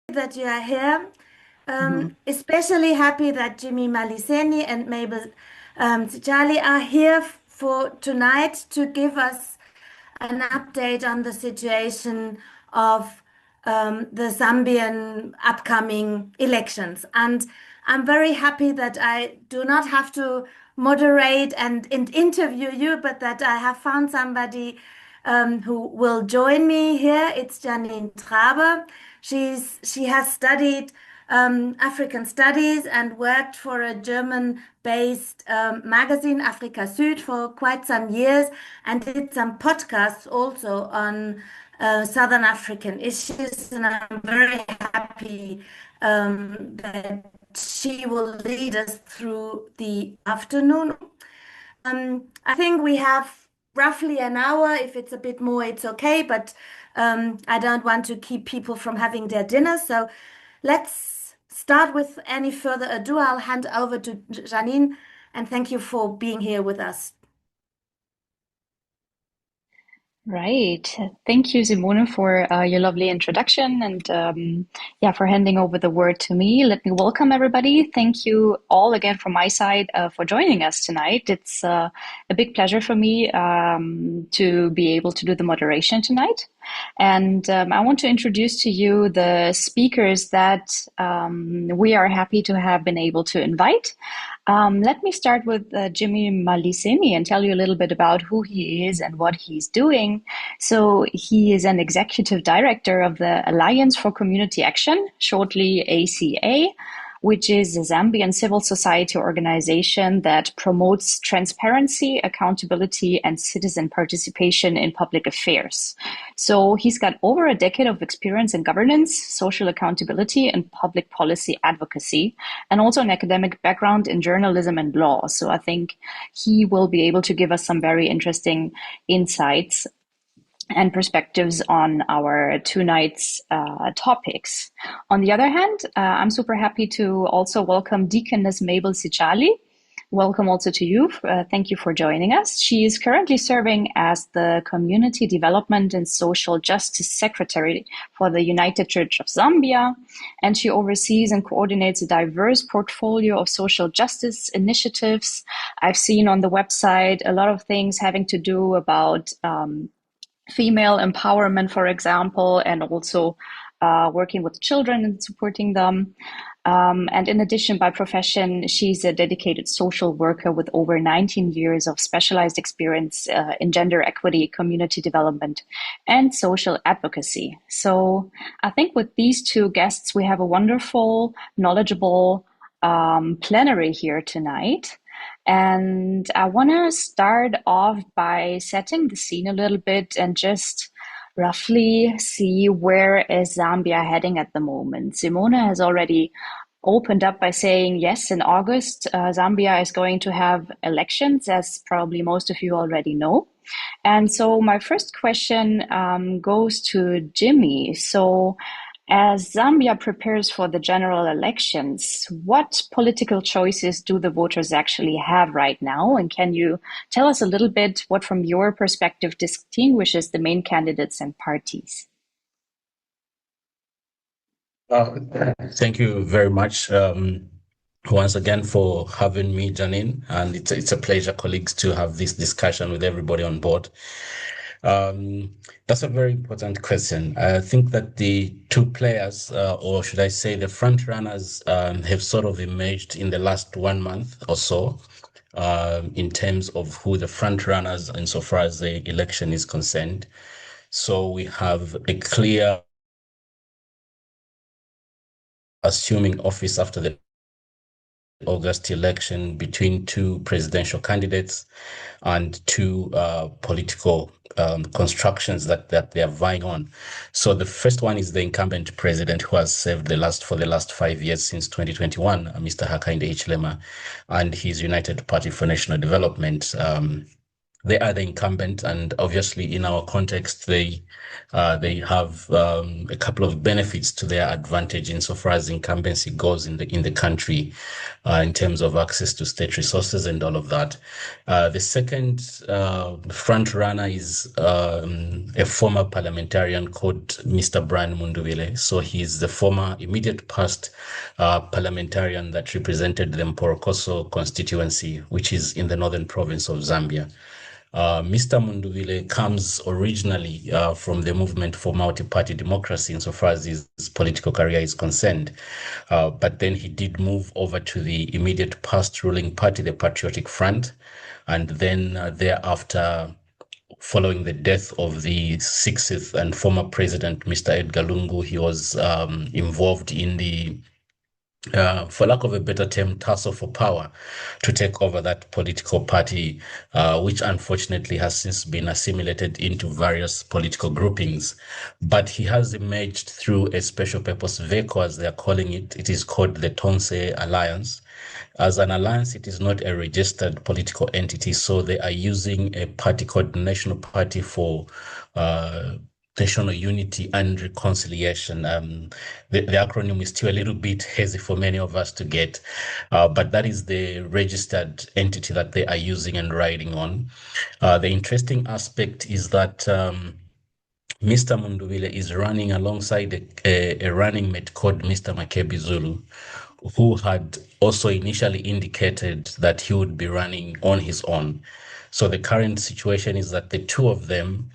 that you are here. Especially happy that Jimmy Maliseni and Mable Sijali are here for tonight to give us an update on the situation of the Zambian upcoming elections. And I'm very happy that I do not have to moderate and interview you, but that I have found somebody who will join me here. It's Janina Traber. She has studied African studies and worked for a German-based magazine, Afrika Süd, for quite some years, and did some podcasts also on Southern African issues. And I'm very happy that she will lead us through the afternoon. I think we have roughly an hour. If it's a bit more, it's okay, but I don't want to keep people from having their dinner. So let's start with any further ado. I'll hand over to Janine, and thank you for being here with us. Right. Thank you, Simone, for your lovely introduction and for handing over the word to me. Let me welcome everybody. Thank you all again from my side for joining us tonight. It's a big pleasure for me to be able to do the moderation tonight. And I want to introduce to you the speakers that we are happy to have been able to invite. Let me start with Jimmy Maliseni and tell you a little bit about who he is and what he's doing. So he is an executive director of the Alliance for Community Action, shortly ACA, which is a Zambian civil society organization that promotes transparency, accountability, and citizen participation in public affairs. So he's got over a decade of experience in governance, social accountability, and public policy advocacy, and also an academic background in journalism and law. So I think he will be able to give us some very interesting insights and perspectives on our tonight's topics. On the other hand, I'm super happy to also welcome Deaconess Mable Sijali. Welcome also to you. Thank you for joining us. She is currently serving as the Community Development and Social Justice Secretary for the United Church of Zambia, and she oversees and coordinates a diverse portfolio of social justice initiatives. I've seen on the website a lot of things having to do about female empowerment, for example, and also working with children and supporting them. And in addition, by profession, she's a dedicated social worker with over 19 years of specialized experience in gender equity, community development, and social advocacy. So I think with these two guests, we have a wonderful, knowledgeable plenary here tonight. And I want to start off by setting the scene a little bit and just roughly see where is Zambia heading at the moment. Simone has already opened up by saying, yes, in August, Zambia is going to have elections, as probably most of you already know. And so my first question goes to Jimmy. So as Zambia prepares for the general elections, what political choices do the voters actually have right now? And can you tell us a little bit what, from your perspective, distinguishes the main candidates and parties? Thank you very much once again for having me, Janine. And it's a pleasure, colleagues, to have this discussion with everybody on board. That's a very important question. I think that the two players, or should I say the front runners, have sort of emerged in the last 1 month or so, in terms of who the front runners insofar as the election is concerned. So we have a clear assuming office after the August election between two presidential candidates and two political constructions that they are vying on. So the first one is the incumbent president who has served for the last 5 years since 2021, Mr. Hakainde Hichilema, and his United Party for National Development, they are the incumbent, and obviously in our context, they have a couple of benefits to their advantage insofar as incumbency goes in the country, in terms of access to state resources and all of that. The second front runner is a former parliamentarian called Mr. Brian Munduvile. So he's the former immediate past parliamentarian that represented the Mporokoso constituency, which is in the northern province of Zambia. Mr. Munduvile comes originally from the movement for multi-party democracy insofar as his political career is concerned. But then he did move over to the immediate past ruling party, the Patriotic Front. And then thereafter, following the death of the sixth and former president, Mr. Edgar Lungu, he was involved in the for lack of a better term, tussle for power to take over that political party, which unfortunately has since been assimilated into various political groupings. But he has emerged through a special purpose vehicle, as they're calling it. It is called the Tonse Alliance. As an alliance, it is not a registered political entity, so they are using a party called National Party for National Unity and Reconciliation. The acronym is still a little bit hazy for many of us to get, but that is the registered entity that they are using and riding on. The interesting aspect is that Mr. Munduvile is running alongside a running mate called Mr. Makebi Zulu, who had also initially indicated that he would be running on his own. So the current situation is that the two of them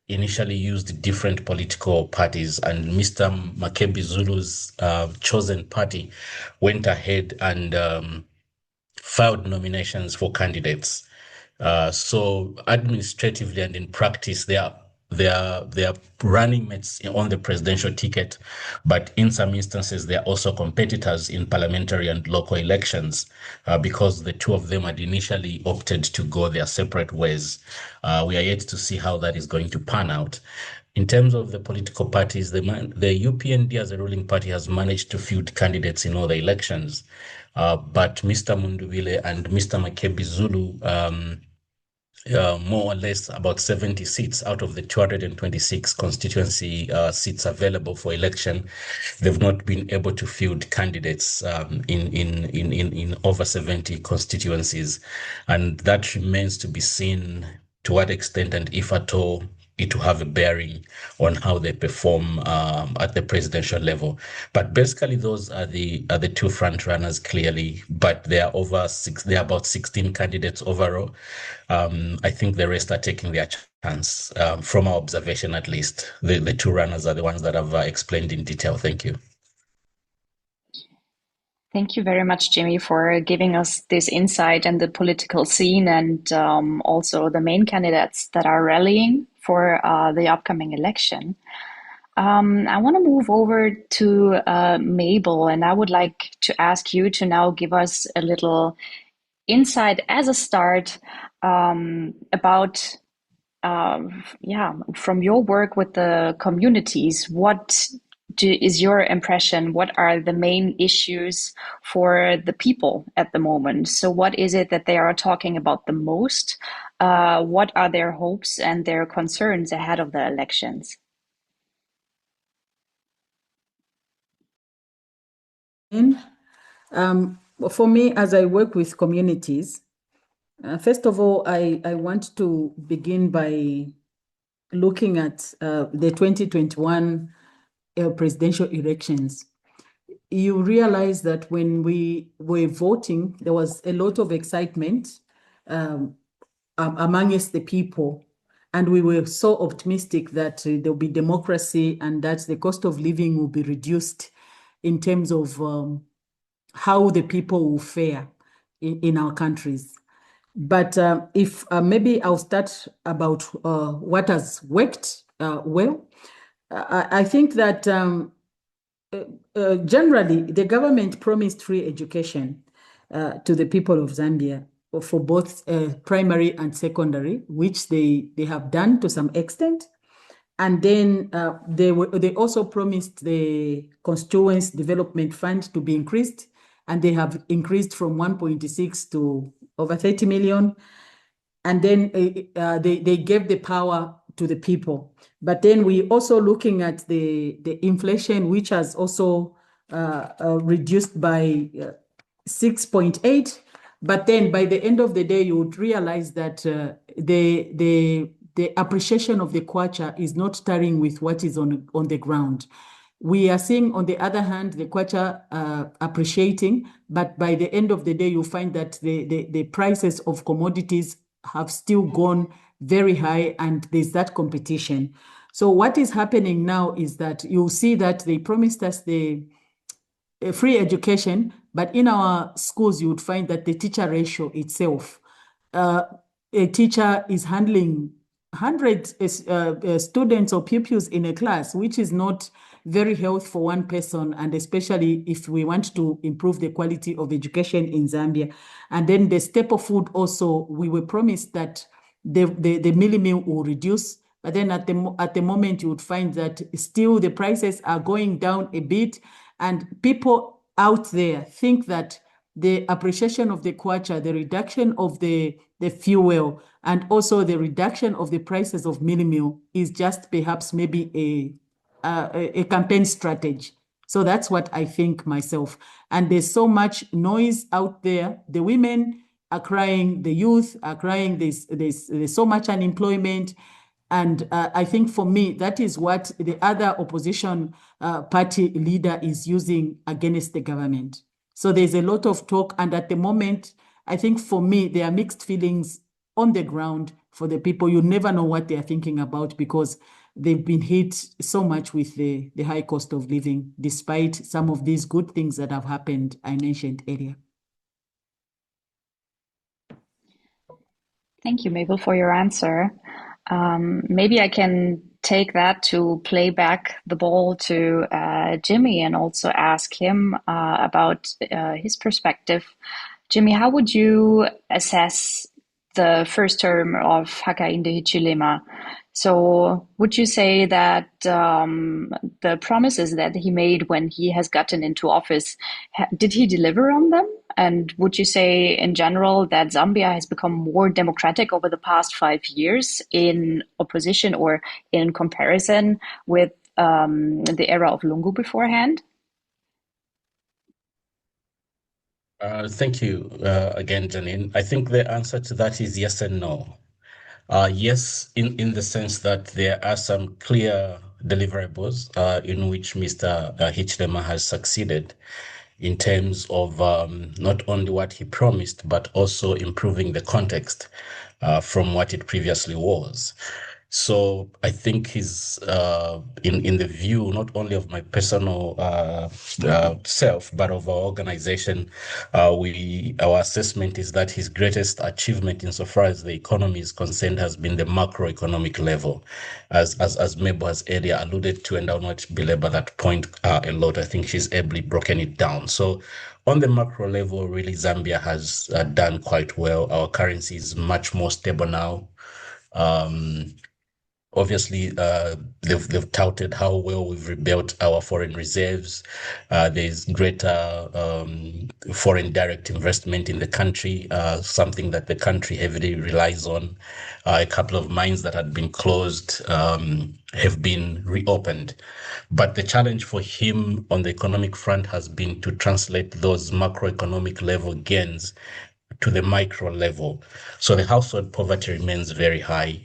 initially used different political parties, and Mr. Makebi Zulu's chosen party went ahead and filed nominations for candidates. So administratively and in practice, they are running mates on the presidential ticket, but in some instances, they are also competitors in parliamentary and local elections because the two of them had initially opted to go their separate ways. We are yet to see how that is going to pan out. In terms of the political parties, the UPND as a ruling party has managed to field candidates in all the elections, but Mr. Munduvile and Mr. Makebi Zulu more or less about 70 seats out of the 226 constituency seats available for election. They've not been able to field candidates in over 70 constituencies, and that remains to be seen to what extent and if at all it will have a bearing on how they perform at the presidential level. But basically, those are the two front runners clearly. But there are about 16 candidates overall. I think the rest are taking their chance. From our observation, at least, the two runners are the ones that I've explained in detail. Thank you. Thank you very much, Jimmy, for giving us this insight and the political scene and also the main candidates that are rallying for the upcoming election. I want to move over to Mable, and I would like to ask you to now give us a little insight as a start about, from your work with the communities, what is your impression? What are the main issues for the people at the moment? So what is it that they are talking about the most? What are their hopes and their concerns ahead of the elections? For me, as I work with communities, first of all, I want to begin by looking at the 2021 presidential elections. You realize that when we were voting, there was a lot of excitement amongst the people, and we were so optimistic that there'll be democracy and that the cost of living will be reduced in terms of how the people will fare in our countries. But if maybe I'll start about what has worked well. I think that generally the government promised free education to the people of Zambia for both primary and secondary, which they have done to some extent. And then they also promised the Constituency Development Fund to be increased, and they have increased from 1.6 to over 30 million. and then they gave the power to the people. But then we also looking at the inflation, which has also reduced by 6.8. But then by the end of the day, you would realize that the appreciation of the kwacha is not starting with what is on the ground. We are seeing, on the other hand, the kwacha appreciating, but by the end of the day, you find that the prices of commodities have still gone very high, and there's that competition. So what is happening now is that you'll see that they promised us the free education, but in our schools, you would find that the teacher ratio itself, a teacher is handling 100 students or pupils in a class, which is not very healthy for one person, and especially if we want to improve the quality of education in Zambia. And then the staple food also, we were promised that the mealie meal will reduce, but then at the moment you would find that still the prices are going down a bit, and people out there think that the appreciation of the kwacha, the reduction of the fuel, and also the reduction of the prices of mealie meal is just perhaps maybe a campaign strategy. So that's what I think myself. And there's so much noise out there. The women are crying, the youth are crying, there's so much unemployment. And I think for me, that is what the other opposition party leader is using against the government. So there's a lot of talk. And at the moment, I think for me, there are mixed feelings on the ground for the people. You never know what they're thinking about, because they've been hit so much with the high cost of living, despite some of these good things that have happened, I mentioned earlier. Thank you, Mable, for your answer. Maybe I can take that to play back the ball to Jimmy and also ask him about his perspective. Jimmy, how would you assess the first term of Hakainde Hichilema? So would you say that the promises that he made when he has gotten into office, did he deliver on them? And would you say in general that Zambia has become more democratic over the past 5 years in opposition or in comparison with the era of Lungu beforehand? Thank you again, Janine. I think the answer to that is yes and no. Yes, in the sense that there are some clear deliverables in which Mr. Hichilema has succeeded in terms of not only what he promised, but also improving the context from what it previously was. So I think he's in the view not only of my personal self, but of our organization. Our assessment is that his greatest achievement, insofar as the economy is concerned, has been the macroeconomic level, as Mable has earlier alluded to, and I'll not belabor that point a lot. I think she's ably broken it down. So on the macro level, really, Zambia has done quite well. Our currency is much more stable now. Obviously, they've touted how well we've rebuilt our foreign reserves. There's greater foreign direct investment in the country, something that the country heavily relies on. A couple of mines that had been closed have been reopened. But the challenge for him on the economic front has been to translate those macroeconomic level gains to the micro level. So the household poverty remains very high.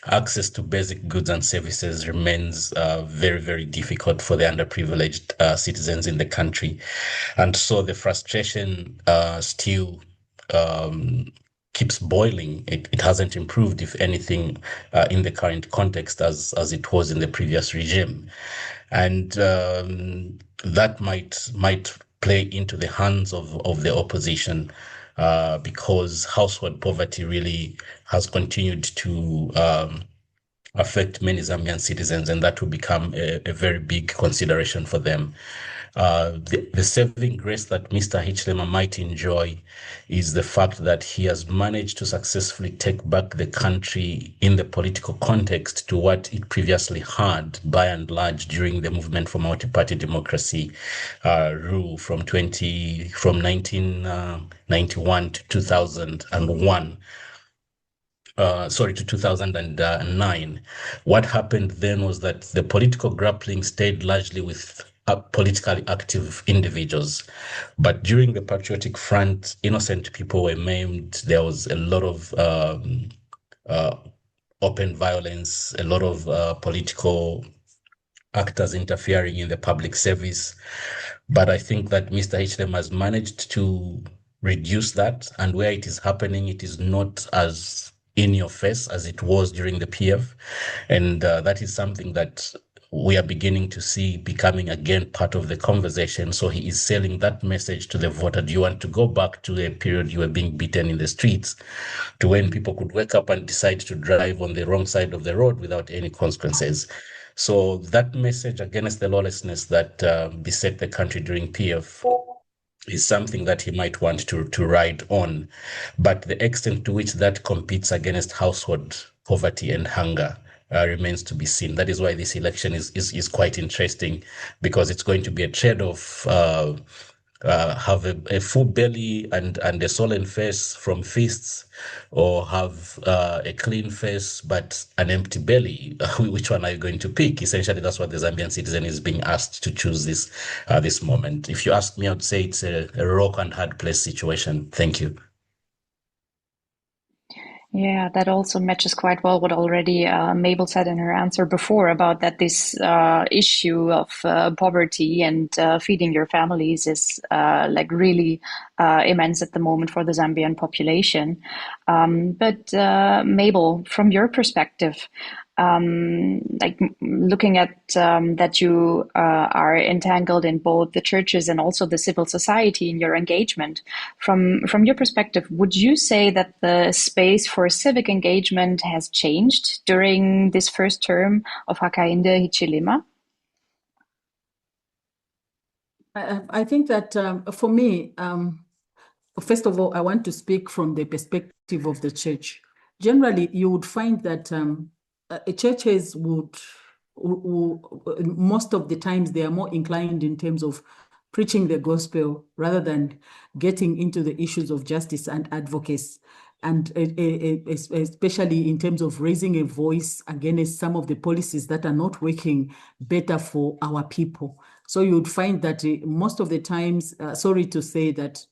Access to basic goods and services remains very, very difficult for the underprivileged citizens in the country. And so the frustration still keeps boiling. It hasn't improved, if anything, in the current context as it was in the previous regime. And that might play into the hands of the opposition, because household poverty really has continued to affect many Zambian citizens, and that will become a very big consideration for them. The saving grace that Mr. Hichilema might enjoy is the fact that he has managed to successfully take back the country in the political context to what it previously had, by and large, during the movement for multi-party democracy rule from 1991 to 2001. to 2009. What happened then was that the political grappling stayed largely with politically active individuals. But during the Patriotic Front, innocent people were maimed. There was a lot of open violence, a lot of political actors interfering in the public service. But I think that Mr. Hichilema has managed to reduce that. And where it is happening, it is not as in your face as it was during the PF. And that is something that we are beginning to see becoming again part of the conversation. So he is selling that message to the voter. Do you want to go back to a period you were being beaten in the streets, to when people could wake up and decide to drive on the wrong side of the road without any consequences? So that message against the lawlessness that beset the country during PF is something that he might want to ride on. But the extent to which that competes against household poverty and hunger remains to be seen. That is why this election is quite interesting, because it's going to be a trade-off. Have a full belly and a swollen face from feasts, or have a clean face but an empty belly. Which one are you going to pick? Essentially, that's what the Zambian citizen is being asked to choose this moment. If you ask me, I would say it's a rock and hard place situation. Thank you. Yeah, that also matches quite well what already Mable said in her answer before about that this issue of poverty and feeding your families is like really immense at the moment for the Zambian population. But Mable, from your perspective, like looking at that you are entangled in both the churches and also the civil society in your engagement. From your perspective, would you say that the space for civic engagement has changed during this first term of Hakainde Hichilema? I think that for me, first of all, I want to speak from the perspective of the church. Generally, you would find that churches would, most of the times, they are more inclined in terms of preaching the gospel rather than getting into the issues of justice and advocacy, and especially in terms of raising a voice against some of the policies that are not working better for our people. So you would find that most of the times, sorry to say that,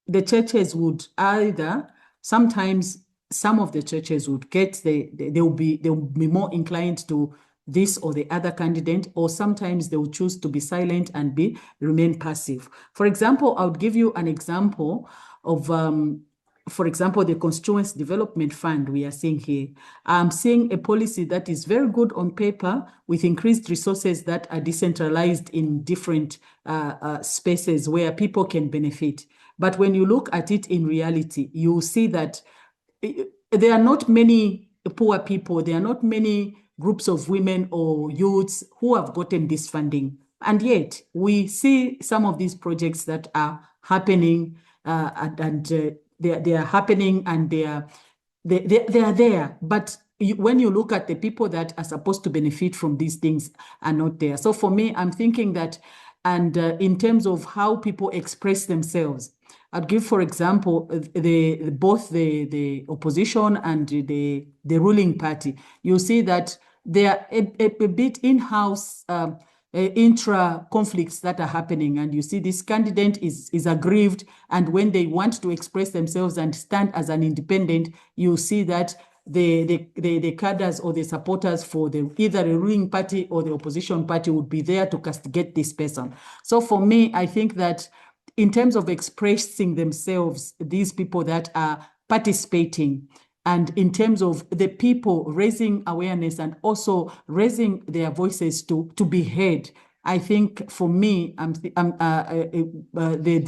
the churches would either, sometimes some of the churches would get they'll be more inclined to this or the other candidate, or sometimes they will choose to be silent and remain passive. For example, I would give you an example of for example, the Constituency Development Fund we are seeing here. I'm seeing a policy that is very good on paper, with increased resources that are decentralized in different spaces where people can benefit. But when you look at it in reality, you see that there are not many poor people, there are not many groups of women or youths who have gotten this funding. And yet we see some of these projects that are happening they are happening and they are there. But when you look at the people that are supposed to benefit from these things are not there. So for me, I'm thinking that, and in terms of how people express themselves, I'd give, for example, both the opposition and the ruling party. You see that there are a bit in-house intra conflicts that are happening, and you see this candidate is aggrieved, and when they want to express themselves and stand as an independent, you see that the cadres or the supporters for either the ruling party or the opposition party would be there to castigate this person. So for me, I think that in terms of expressing themselves, these people that are participating, and in terms of the people raising awareness and also raising their voices to be heard, I think for me, the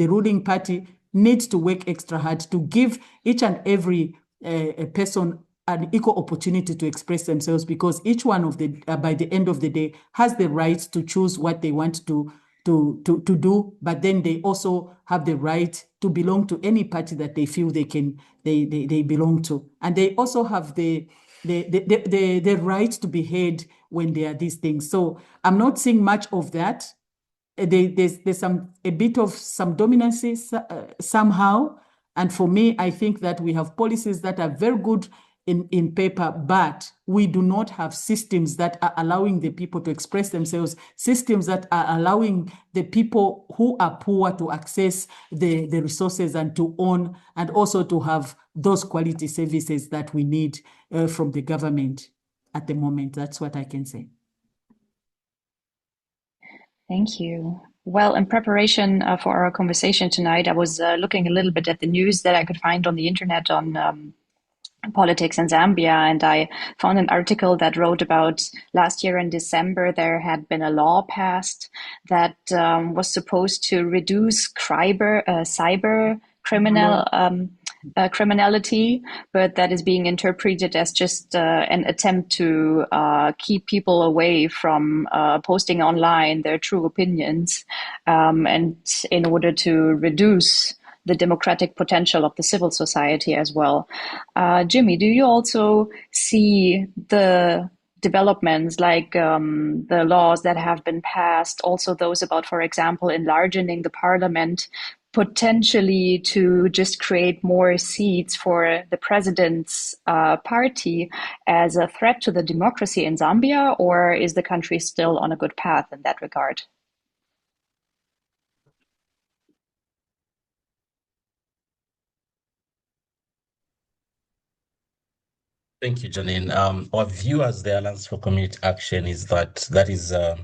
ruling party needs to work extra hard to give each and every person an equal opportunity to express themselves, because each one of by the end of the day has the right to choose what they want to do, but then they also have the right to belong to any party that they feel they belong to, and they also have the right to be heard when there are these things. So I'm not seeing much of that. There's a bit of some dominancy somehow, and for me, I think that we have policies that are very good in paper, but we do not have systems that are allowing the people to express themselves, systems that are allowing the people who are poor to access the resources and to own, and also to have those quality services that we need from the government at the moment. That's what I can say. Thank you. Well, in preparation for our conversation tonight, I was looking a little bit at the news that I could find on the internet on politics in Zambia, and I found an article that wrote about last year in December there had been a law passed that was supposed to reduce cyber criminality, but that is being interpreted as just an attempt to keep people away from posting online their true opinions, and in order to reduce the democratic potential of the civil society as well. Jimmy, do you also see the developments like the laws that have been passed, also those about, for example, enlarging the parliament, potentially to just create more seats for the president's party as a threat to the democracy in Zambia, or is the country still on a good path in that regard? Thank you, Janine. Our view as the Alliance for Community Action is that is a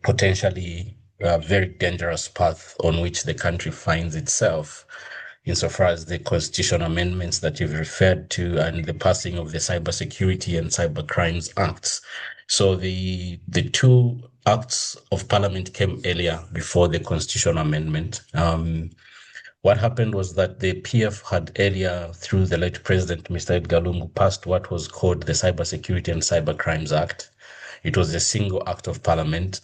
potentially very dangerous path on which the country finds itself, insofar as the constitutional amendments that you've referred to and the passing of the Cybersecurity and Cyber Crimes Acts. So the two acts of parliament came earlier before the constitutional amendment. What happened was that the PF had earlier, through the late President, Mr. Edgar Lungu, passed what was called the Cybersecurity and Cyber Crimes Act. It was a single act of parliament.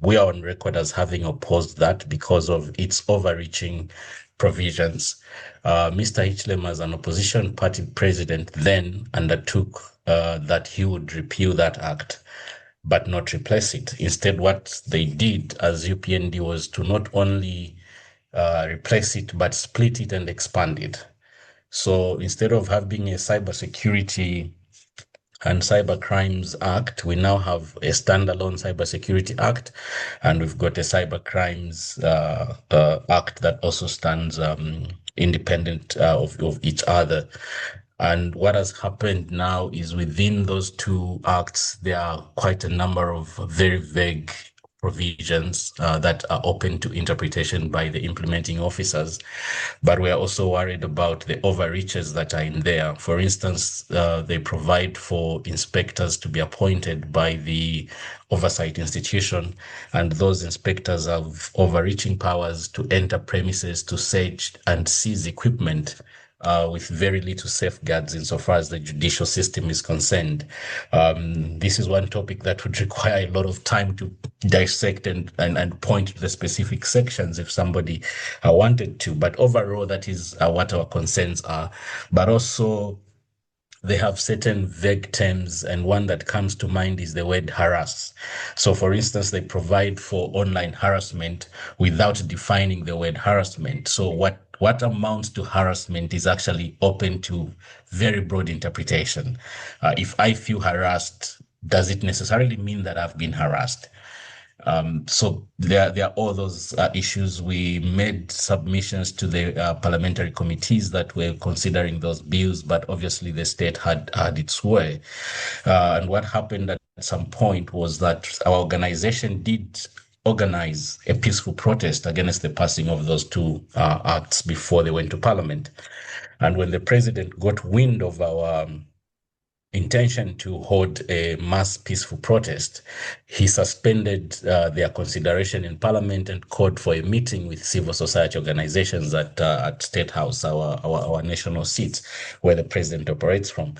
We are on record as having opposed that because of its overreaching provisions. Mr. Hichilema, as an opposition party president, then undertook that he would repeal that act, but not replace it. Instead, what they did as UPND was to not only replace it, but split it and expand it. So instead of having a Cybersecurity and Cyber Crimes Act, we now have a standalone Cybersecurity Act, and we've got a Cyber Crimes Act that also stands independent of each other. And what has happened now is within those two acts, there are quite a number of very vague provisions that are open to interpretation by the implementing officers. But we are also worried about the overreaches that are in there. For instance, they provide for inspectors to be appointed by the oversight institution, and those inspectors have overreaching powers to enter premises, to search and seize equipment with very little safeguards insofar as the judicial system is concerned. This is one topic that would require a lot of time to dissect and point to the specific sections if somebody wanted to. But overall, that is what our concerns are. But also, they have certain vague terms, and one that comes to mind is the word harass. So, for instance, they provide for online harassment without defining the word harassment. So what amounts to harassment is actually open to very broad interpretation. If I feel harassed, does it necessarily mean that I've been harassed? So there are all those issues. We made submissions to the parliamentary committees that were considering those bills, but obviously the state had its way. And what happened at some point was that our organization did organize a peaceful protest against the passing of those two acts before they went to parliament. And when the president got wind of our intention to hold a mass peaceful protest, he suspended their consideration in parliament and called for a meeting with civil society organizations at State House, our national seat, where the president operates from.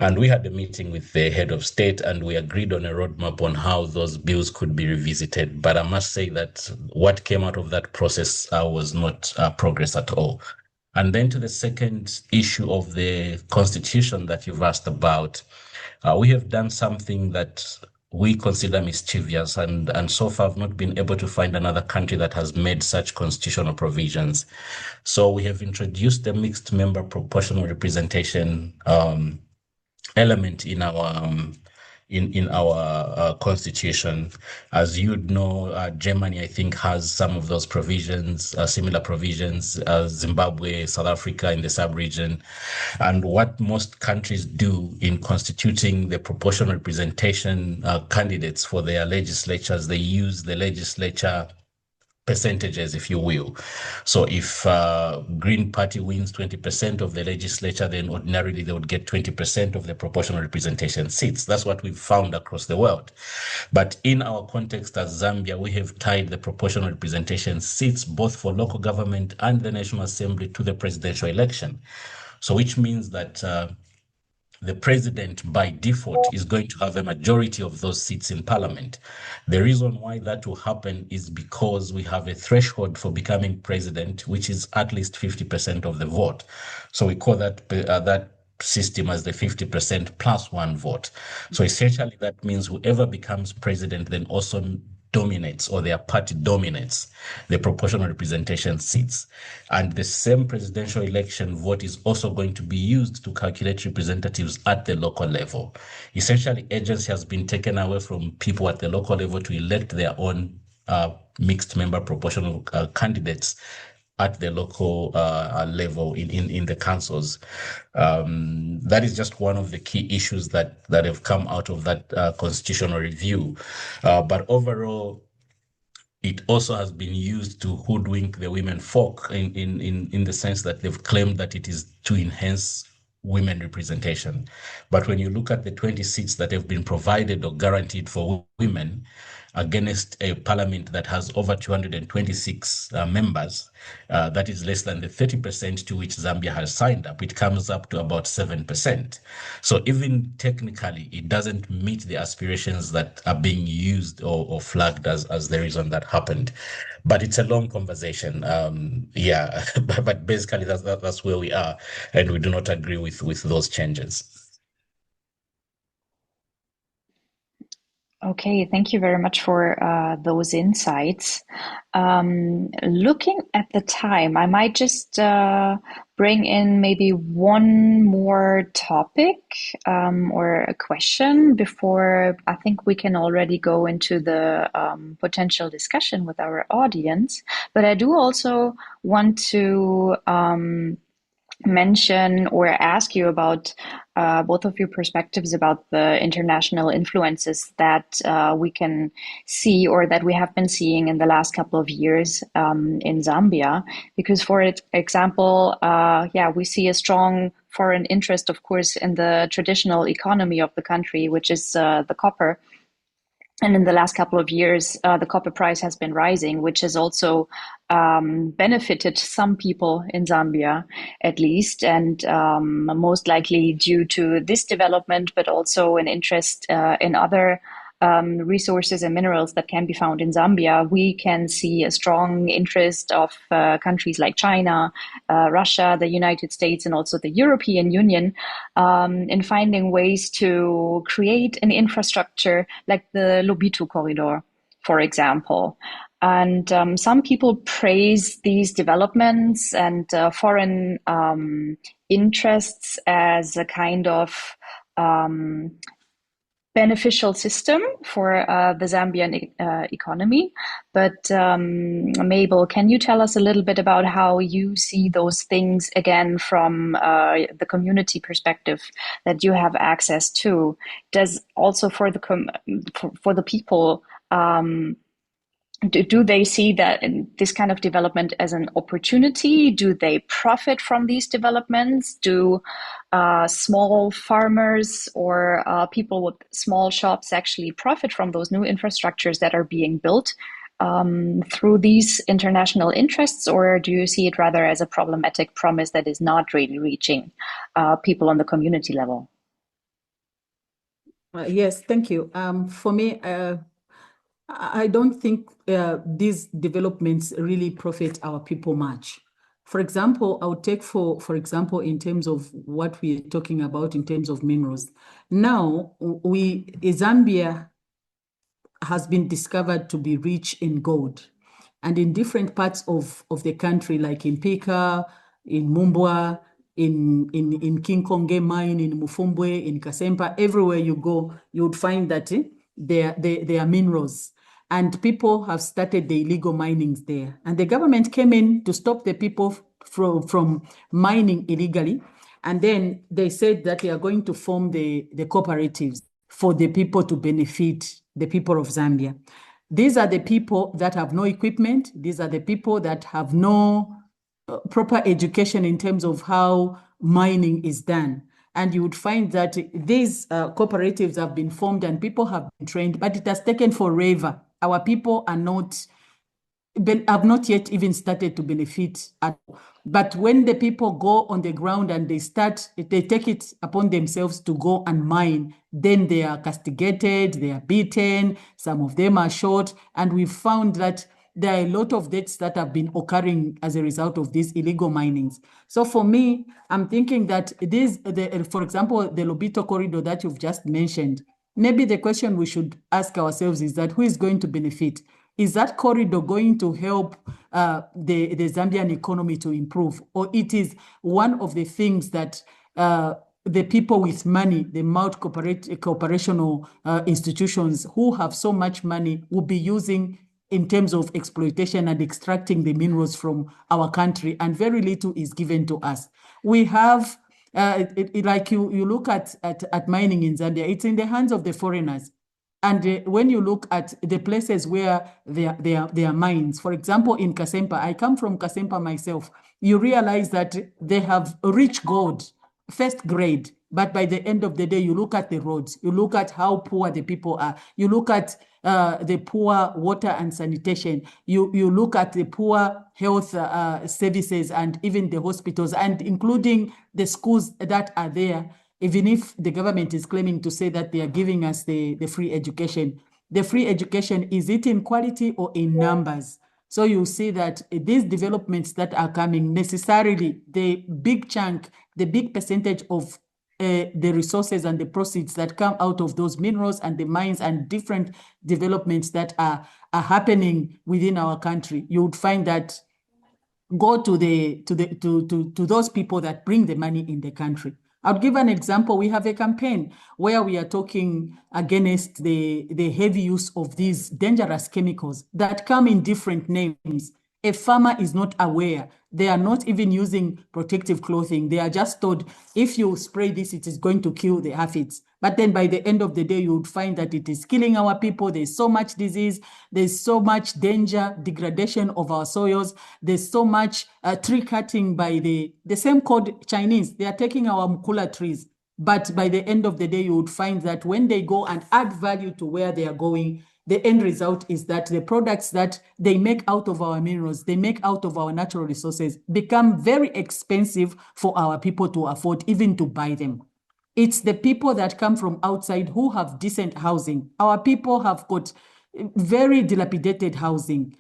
And we had a meeting with the head of state, and we agreed on a roadmap on how those bills could be revisited. But I must say that what came out of that process was not progress at all. And then to the second issue of the constitution that you've asked about, we have done something that we consider mischievous, and so far I've not been able to find another country that has made such constitutional provisions. So we have introduced the mixed member proportional representation element in our constitution. As you'd know, Germany, I think, has some of those provisions, similar provisions, Zimbabwe, South Africa in the sub-region. And what most countries do in constituting the proportional representation candidates for their legislatures, they use the legislature percentages, if you will. So if Green Party wins 20% of the legislature, then ordinarily they would get 20% of the proportional representation seats. That's what we've found across the world. But in our context as Zambia, we have tied the proportional representation seats both for local government and the National Assembly to the presidential election. So which means that the president by default is going to have a majority of those seats in parliament. The reason why that will happen is because we have a threshold for becoming president, which is at least 50% of the vote. So we call that system as the 50% plus one vote. So essentially that means whoever becomes president then also dominates, or their party dominates, the proportional representation seats. And the same presidential election vote is also going to be used to calculate representatives at the local level. Essentially, agency has been taken away from people at the local level to elect their own mixed member proportional candidates at the local level in the councils. That is just one of the key issues that have come out of that constitutional review. But overall, it also has been used to hoodwink the women folk in the sense that they've claimed that it is to enhance women representation. But when you look at the 20 seats that have been provided or guaranteed for women against a parliament that has over 226 members, that is less than the 30% to which Zambia has signed up. It comes up to about 7%. So even technically, it doesn't meet the aspirations that are being used or flagged as the reason that happened. But it's a long conversation. But basically that's where we are, and we do not agree with those changes. Okay, thank you very much for those insights. Looking at the time, I might just bring in maybe one more topic or a question before I think we can already go into the potential discussion with our audience. But I do also want to mention or ask you about both of your perspectives about the international influences that we can see or that we have been seeing in the last couple of years in Zambia. Because for example, we see a strong foreign interest, of course, in the traditional economy of the country, which is the copper. And in the last couple of years, the copper price has been rising, which has also benefited some people in Zambia, at least, and most likely due to this development, but also an interest in other resources and minerals that can be found in Zambia. We can see a strong interest of countries like China, Russia, the United States, and also the European Union in finding ways to create an infrastructure like the Lobito corridor, for example. And some people praise these developments and foreign interests as a kind of beneficial system for the Zambian economy. But Mable, can you tell us a little bit about how you see those things again from the community perspective that you have access to? Does also for the people, do they see that this kind of development as an opportunity? Do they profit from these developments? Do small farmers or people with small shops actually profit from those new infrastructures that are being built through these international interests? Or do you see it rather as a problematic promise that is not really reaching people on the community level? Yes, thank you. For me, I don't think these developments really profit our people much. For example, I would take for example, in terms of what we're talking about in terms of minerals. Now, Zambia has been discovered to be rich in gold. And in different parts of the country, like in Pika, in Mumbwa, in Kinkonge mine, in Mufumbwe, in Kasempa, everywhere you go, you would find that there are minerals. And people have started the illegal minings there. And the government came in to stop the people from mining illegally. And then they said that they are going to form the cooperatives for the people to benefit the people of Zambia. These are the people that have no equipment. These are the people that have no proper education in terms of how mining is done. And you would find that these cooperatives have been formed and people have been trained, but it has taken forever. Our people have not yet even started to benefit. But when the people go on the ground and they take it upon themselves to go and mine, then they are castigated, they are beaten, some of them are shot. And we've found that there are a lot of deaths that have been occurring as a result of these illegal minings. So for me, I'm thinking that for example, the Lobito corridor that you've just mentioned, maybe the question we should ask ourselves is that who is going to benefit? Is that corridor going to help the Zambian economy to improve? Or it is one of the things that the people with money, the multi-cooperational institutions who have so much money will be using in terms of exploitation and extracting the minerals from our country, and very little is given to us. We have, like you look at mining in Zambia, it's in the hands of the foreigners. And when you look at the places where there are mines, for example, in Kasempa, I come from Kasempa myself, you realize that they have rich gold, first grade. But by the end of the day, you look at the roads, you look at how poor the people are, you look at the poor water and sanitation, you look at the poor health services and even the hospitals, and including the schools that are there. Even if the government is claiming to say that they are giving us the free education, the free education, is it in quality or in numbers? So you see that these developments that are coming, necessarily the big chunk, the big percentage of the resources and the proceeds that come out of those minerals and the mines and different developments that are happening within our country, you would find that go to those people that bring the money in the country. I'll give an example. We have a campaign where we are talking against the heavy use of these dangerous chemicals that come in different names. A farmer is not aware. They are not even using protective clothing. They are just told, if you spray this, it is going to kill the aphids. But then by the end of the day, you would find that it is killing our people. There's so much disease. There's so much danger, degradation of our soils. There's so much tree cutting by the same called Chinese. They are taking our mukula trees. But by the end of the day, you would find that when they go and add value to where they are going, the end result is that the products that they make out of our minerals, they make out of our natural resources, become very expensive for our people to afford, even to buy them. It's the people that come from outside who have decent housing. Our people have got very dilapidated housing.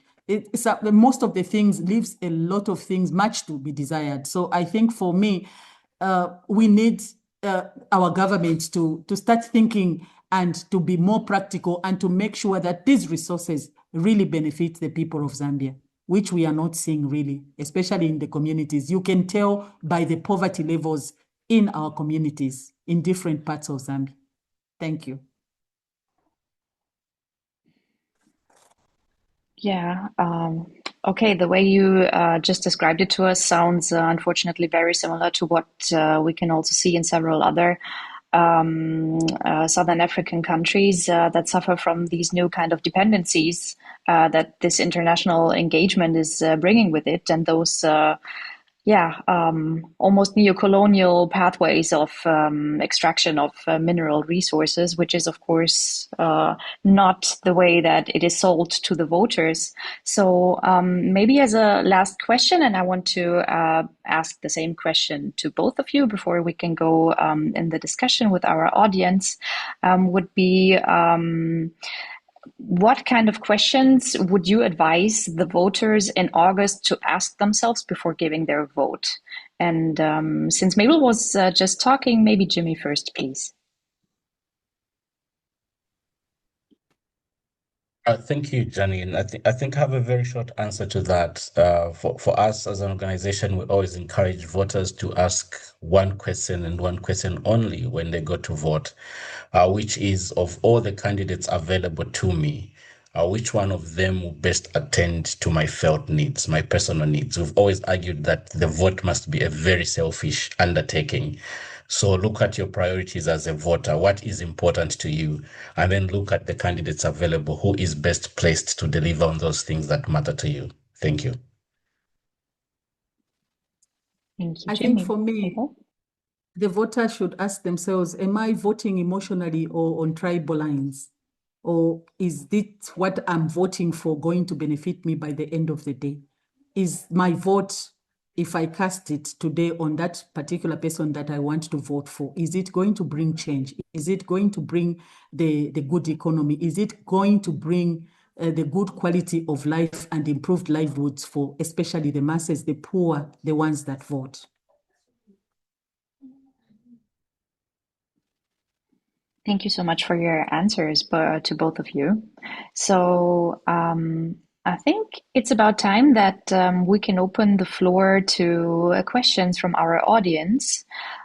Most of the things leaves a lot of things much to be desired. So I think for me, we need our government to start thinking and to be more practical and to make sure that these resources really benefit the people of Zambia, which we are not seeing really, especially in the communities. You can tell by the poverty levels in our communities in different parts of Zambia. Thank you. Yeah. Okay. The way you just described it to us sounds unfortunately very similar to what we can also see in several other Southern African countries that suffer from these new kind of dependencies that this international engagement is bringing with it, and those almost neo-colonial pathways of extraction of mineral resources, which is, of course, not the way that it is sold to the voters. So maybe as a last question, and I want to ask the same question to both of you before we can go in the discussion with our audience, would be what kind of questions would you advise the voters in August to ask themselves before giving their vote? And since Mable was just talking, maybe Jimmy first, please. Thank you, Janine. I think I have a very short answer to that. For us as an organization, we always encourage voters to ask one question and one question only when they go to vote, which is, of all the candidates available to me, which one of them will best attend to my felt needs, my personal needs. We've always argued that the vote must be a very selfish undertaking. So look at your priorities as a voter. What is important to you? And then look at the candidates available who is best placed to deliver on those things that matter to you. Thank you. Thank you, I Jimmy. think for me, the voter should ask themselves, am I voting emotionally or on tribal lines? Or is it what I'm voting for going to benefit me by the end of the day? Is my vote, if I cast it today on that particular person that I want to vote for, is it going to bring change? Is it going to bring the good economy? Is it going to bring the good quality of life and improved livelihoods for especially the masses, the poor, the ones that vote? Thank you so much for your answers to both of you. So I think it's about time that we can open the floor to questions from our audience,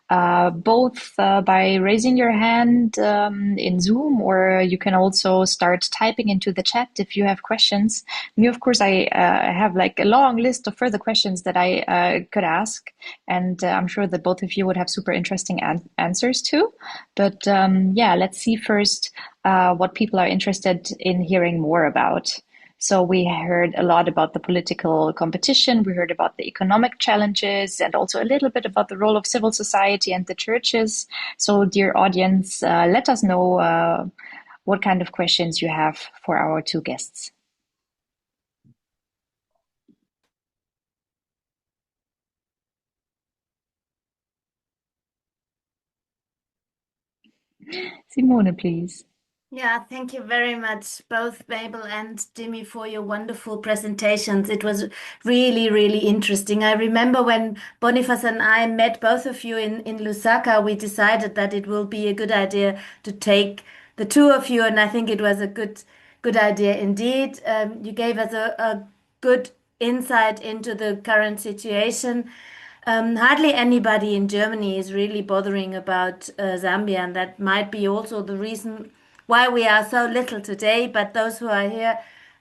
both by raising your hand in Zoom, or you can also start typing into the chat if you have questions. Me, of course, I have like a long list of further questions that I could ask, and I'm sure that both of you would have super interesting answers too. But yeah, let's see first what people are interested in hearing more about. So we heard a lot about the political competition, we heard about the economic challenges, and also a little bit about the role of civil society and the churches. So dear audience, let us know what kind of questions you have for our two guests. Simone, please. Yeah, thank you very much, both Mable and Jimmy, for your wonderful presentations. It was really, really interesting. I remember when Boniface and I met both of you in Lusaka, we decided that it will be a good idea to take the two of you, and I think it was a good idea indeed. You gave us a good insight into the current situation. Hardly anybody in Germany is really bothering about Zambia, and that might be also the reason why we are so little today. But those who are here,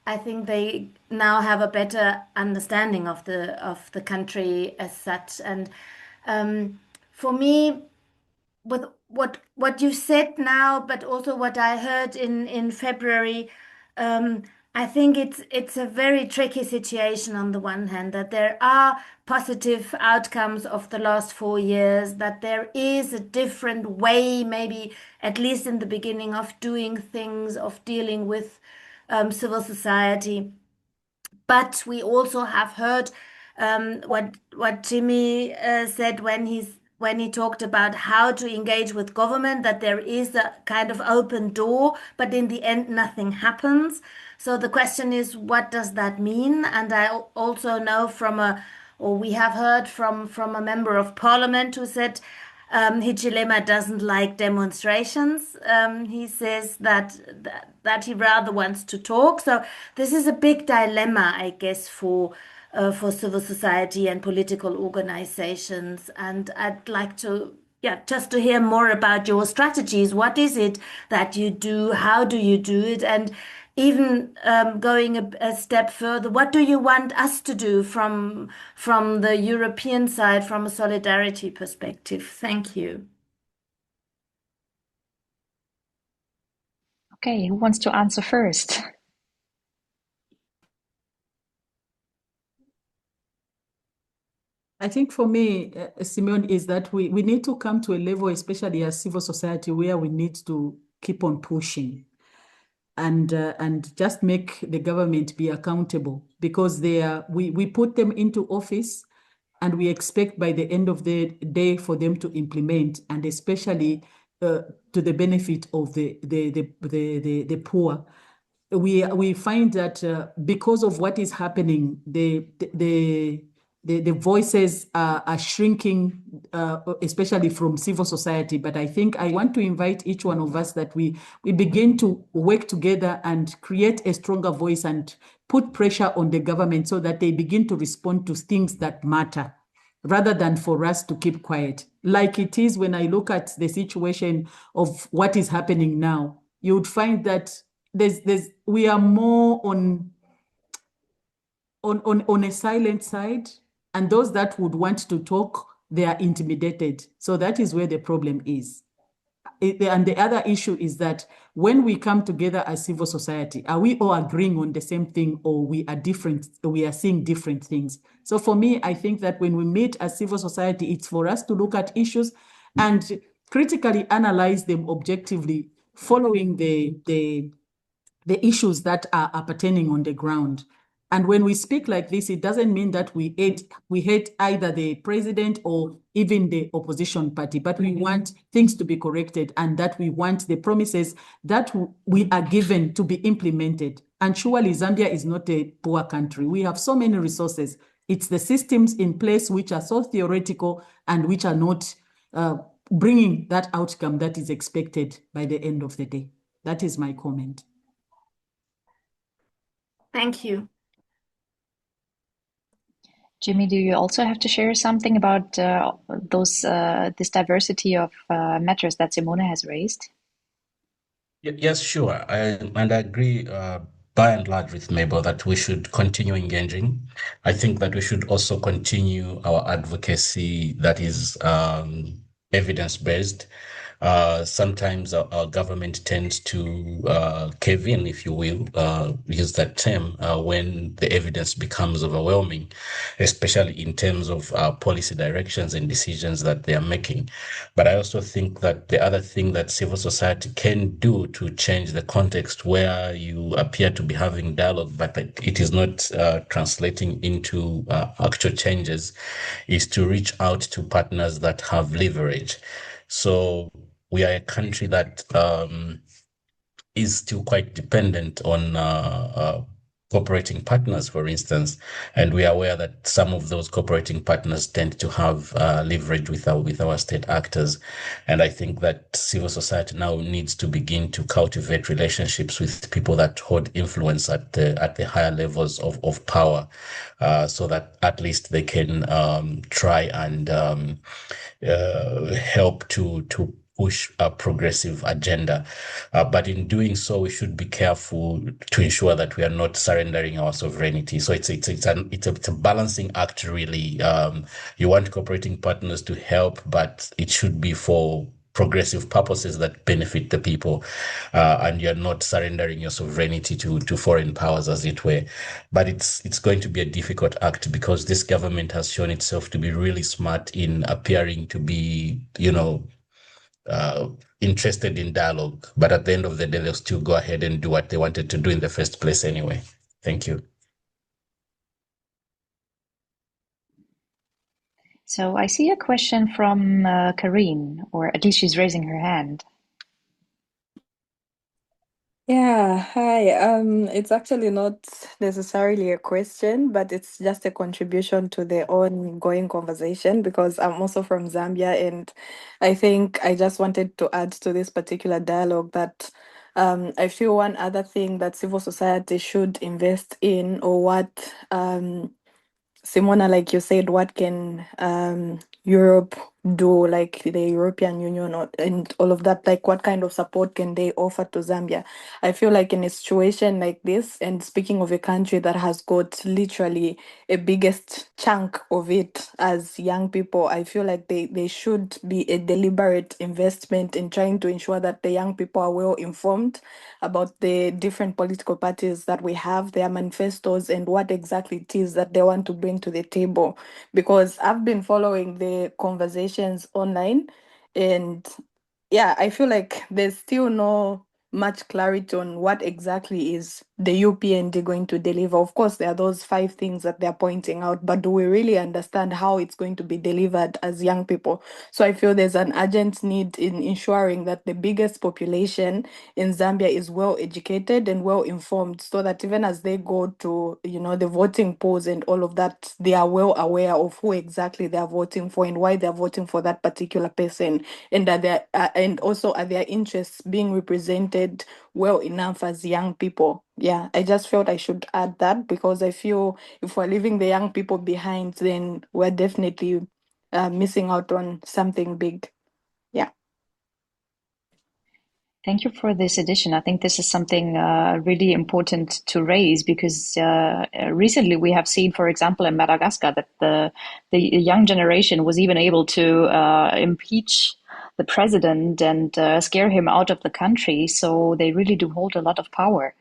I think they now have a better understanding of the country as such. And for me, with what you said now, but also what I heard in February, I think it's a very tricky situation on the one hand, that there are positive outcomes of the last 4 years, that there is a different way, maybe at least in the beginning, of doing things, of dealing with civil society. But we also have heard what Jimmy said when he talked about how to engage with government, that there is a kind of open door, but in the end nothing happens. So the question is, what does that mean? And I also know we have heard from a member of parliament who said Hichilema doesn't like demonstrations. He says that he rather wants to talk. So this is a big dilemma, I guess, for civil society and political organizations. And I'd like to, just to hear more about your strategies. What is it that you do? How do you do it? And even going a step further, what do you want us to do from the European side, from a solidarity perspective? Thank you. Okay, who wants to answer first? I think for me, Simeon, is that we need to come to a level, especially as civil society, where we need to keep on pushing and just make the government be accountable, because we put them into office and we expect by the end of the day for them to implement, and especially to the benefit of the poor. We find that because of what is happening, the the voices are shrinking, especially from civil society. But I think I want to invite each one of us that we begin to work together and create a stronger voice and put pressure on the government so that they begin to respond to things that matter, rather than for us to keep quiet. Like it is when I look at the situation of what is happening now, you would find that we are more on a silent side, and those that would want to talk, they are intimidated. So that is where the problem is. And the other issue is that when we come together as civil society, are we all agreeing on the same thing, or we are seeing different things? So for me, I think that when we meet as civil society, it's for us to look at issues and critically analyze them objectively, following the issues that are pertaining on the ground. And when we speak like this, it doesn't mean that we hate either the president or even the opposition party, but we want things to be corrected, and that we want the promises that we are given to be implemented. And surely Zambia is not a poor country. We have so many resources. It's the systems in place which are so theoretical and which are not bringing that outcome that is expected by the end of the day. That is my comment. Thank you. Jimmy, do you also have to share something about this diversity of matters that Simone has raised? Yes, sure. And I agree by and large with Mable that we should continue engaging. I think that we should also continue our advocacy that is evidence-based. Sometimes our government tends to cave in, if you will, use that term, when the evidence becomes overwhelming, especially in terms of policy directions and decisions that they are making. But I also think that the other thing that civil society can do to change the context where you appear to be having dialogue, but it is not translating into actual changes, is to reach out to partners that have leverage. So we are a country that is still quite dependent on cooperating partners, for instance, and we are aware that some of those cooperating partners tend to have leverage with our state actors. And I think that civil society now needs to begin to cultivate relationships with people that hold influence at the higher levels of power, so that at least they can try and help to push a progressive agenda. But in doing so, we should be careful to ensure that we are not surrendering our sovereignty. So it's a balancing act, really. You want cooperating partners to help, but it should be for progressive purposes that benefit the people, and you're not surrendering your sovereignty to foreign powers, as it were. But it's going to be a difficult act, because this government has shown itself to be really smart in appearing to be, interested in dialogue, but at the end of the day, they'll still go ahead and do what they wanted to do in the first place anyway. Thank you. So I see a question from Karine, or at least she's raising her hand. Yeah, hi. It's actually not necessarily a question, but it's just a contribution to the ongoing conversation, because I'm also from Zambia, and I think I just wanted to add to this particular dialogue that I feel one other thing that civil society should invest in, or what Simona, like you said, what can Europe do, like the European Union and all of that? Like, what kind of support can they offer to Zambia? I feel like in a situation like this, and speaking of a country that has got literally a biggest chunk of it as young people, I feel like they should be a deliberate investment in trying to ensure that the young people are well informed about the different political parties that we have, their manifestos, and what exactly it is that they want to bring to the table. Because I've been following the conversations online, and yeah, I feel like there's still no much clarity on what exactly is the UPND going to deliver. Of course, there are those 5 things that they're pointing out, but do we really understand how it's going to be delivered as young people? So I feel there's an urgent need in ensuring that the biggest population in Zambia is well educated and well informed, so that even as they go to, the voting polls and all of that, they are well aware of who exactly they are voting for and why they're voting for that particular person, and that and also are their interests being represented well enough as young people. Yeah, I just felt I should add that, because I feel if we're leaving the young people behind, then we're definitely missing out on something big. Yeah. Thank you for this addition. I think this is something really important to raise, because recently we have seen, for example, in Madagascar, that the young generation was even able to impeach the president and scare him out of the country. So they really do hold a lot of power.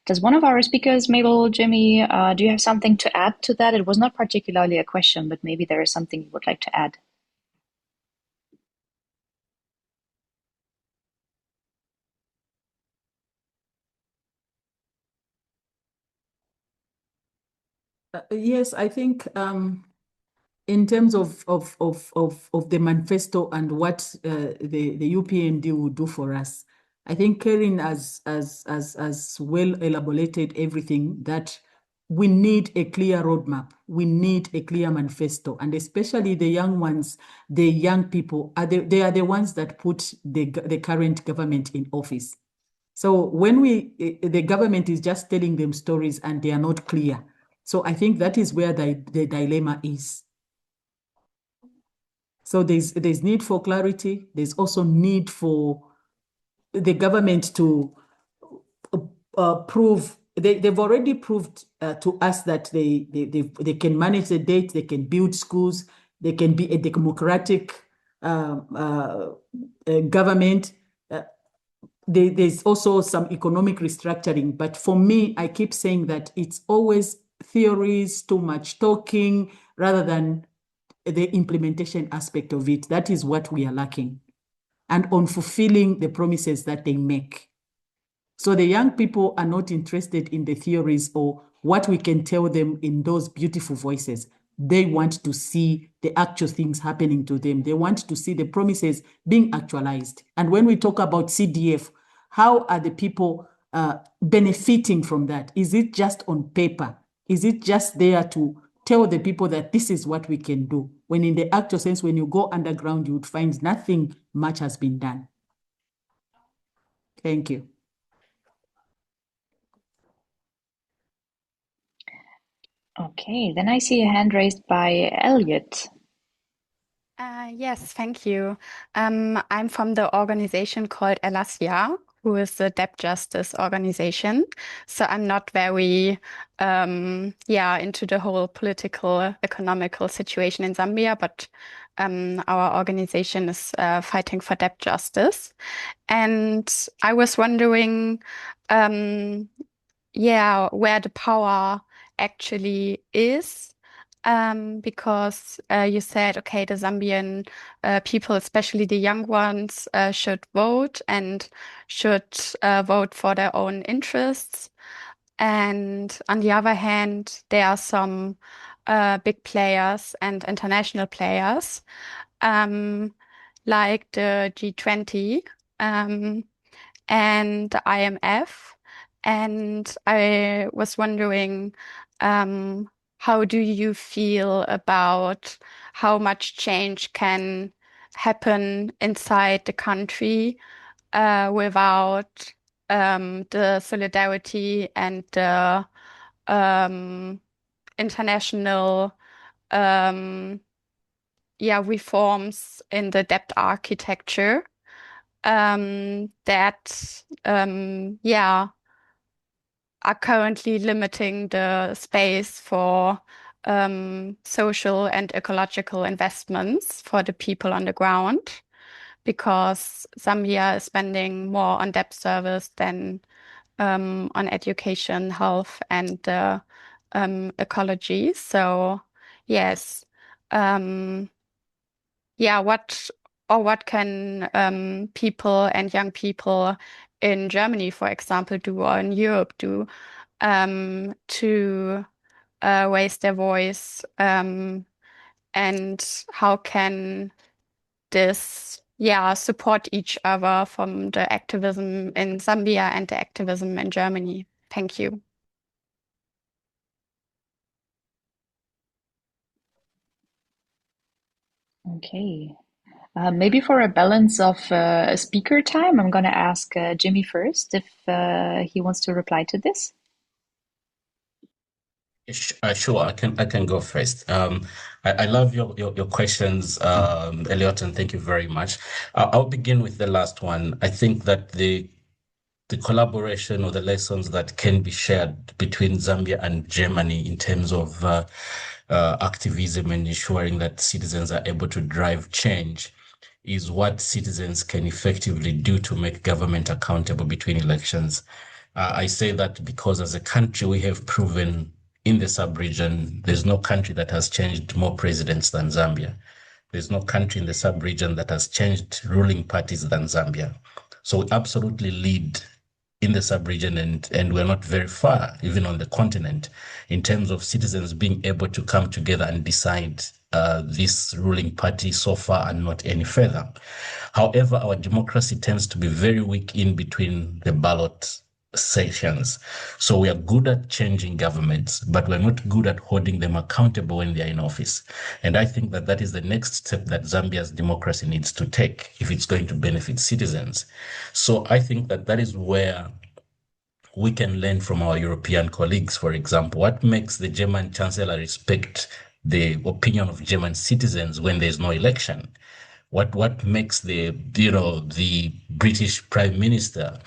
Does one of our speakers, Mable, Jimmy, do you have something to add to that? It was not particularly a question, but maybe there is something you would like to add. Yes, I think in terms of the manifesto and what the UPND will do for us, I think Karen has well elaborated everything, that we need a clear roadmap. We need a clear manifesto, and especially the young ones, the young people, they are the ones that put the current government in office. So when the government is just telling them stories and they are not clear. So I think that is where the dilemma is. So there's need for clarity. There's also need for the government to prove. They've already proved to us that they can manage the debt, they can build schools, they can be a democratic government. There's also some economic restructuring. But for me, I keep saying that it's always theories, too much talking, rather than the implementation aspect of it. That is what we are lacking. And on fulfilling the promises that they make. So the young people are not interested in the theories or what we can tell them in those beautiful voices. They want to see the actual things happening to them. They want to see the promises being actualized. And when we talk about CDF, how are the people benefiting from that? Is it just on paper? Is it just there to tell the people that this is what we can do? When in the actual sense, when you go underground, you would find nothing much has been done. Thank you. Okay, then I see a hand raised by Elliot. Yes, thank you. I'm from the organization called Elasia, who is a debt justice organization. So I'm not very, into the whole political, economical situation in Zambia, but our organization is fighting for debt justice. And I was wondering, where the power actually is. Because you said, okay, the Zambian people, especially the young ones, should vote and should vote for their own interests. And on the other hand, there are some big players and international players, like the G20 and the IMF. And I was wondering, how do you feel about how much change can happen inside the country without the solidarity and the international reforms in the debt architecture that are currently limiting the space for social and ecological investments for the people on the ground, because Zambia is spending more on debt service than on education, health, and ecology. So yes, what can people and young people in Germany, for example, do, or in Europe do, to raise their voice, and how can this, support each other from the activism in Zambia and the activism in Germany? Thank you. Okay. Maybe for a balance of speaker time, I'm going to ask Jimmy first if he wants to reply to this. Sure, I can go first. I love your questions, Elliot, and thank you very much. I'll begin with the last one. I think that the collaboration or the lessons that can be shared between Zambia and Germany in terms of activism and ensuring that citizens are able to drive change is what citizens can effectively do to make government accountable between elections. I say that because as a country, we have proven in the sub-region, there's no country that has changed more presidents than Zambia. There's no country in the sub-region that has changed ruling parties than Zambia. So we absolutely lead in the sub-region, and we're not very far, even on the continent, in terms of citizens being able to come together and decide this ruling party so far and not any further. However, our democracy tends to be very weak in between the ballot sessions. So we are good at changing governments, but we're not good at holding them accountable when they're in office. And I think that that is the next step that Zambia's democracy needs to take if it's going to benefit citizens. So I think that that is where we can learn from our European colleagues. For example, what makes the German chancellor respect the opinion of German citizens when there's no election? What makes the British Prime Minister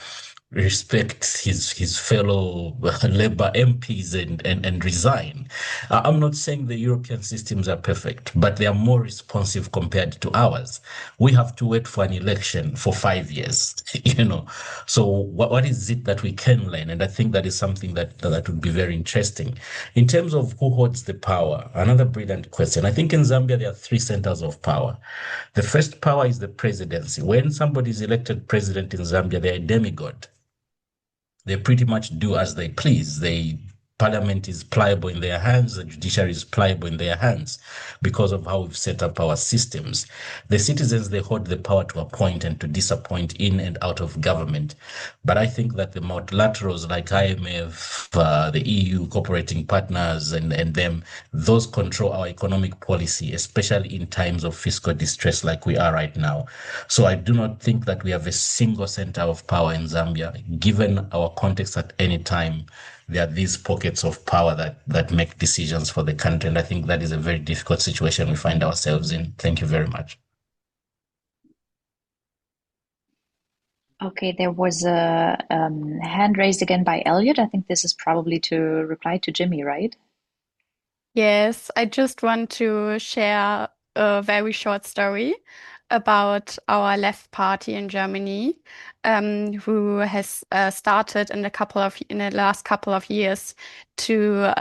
respect his fellow Labour MPs and resign? I'm not saying the European systems are perfect, but they are more responsive compared to ours. We have to wait for an election for 5 years, So what is it that we can learn? And I think that is something that would be very interesting. In terms of who holds the power, another brilliant question. I think in Zambia, there are 3 centers of power. The first power is the presidency. When somebody is elected president in Zambia, they're a demigod. They pretty much do as they please. Parliament is pliable in their hands, the judiciary is pliable in their hands because of how we've set up our systems. The citizens, they hold the power to appoint and to disappoint in and out of government. But I think that the multilaterals like IMF, the EU, cooperating partners and them, those control our economic policy, especially in times of fiscal distress like we are right now. So I do not think that we have a single center of power in Zambia. Given our context at any time, there are these pockets of power that make decisions for the country. And I think that is a very difficult situation we find ourselves in. Thank you very much. Okay, there was a hand raised again by Elliot. I think this is probably to reply to Jimmy, right? Yes, I just want to share a very short story about our left party in Germany, who has started in the last couple of years to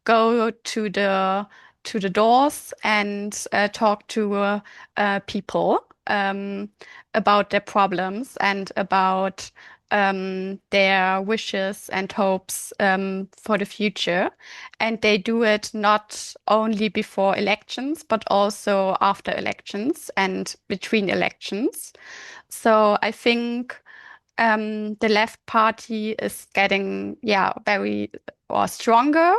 go to the doors and talk to people about their problems and about their wishes and hopes for the future. And they do it not only before elections, but also after elections and between elections. So I think the left party is getting, very or stronger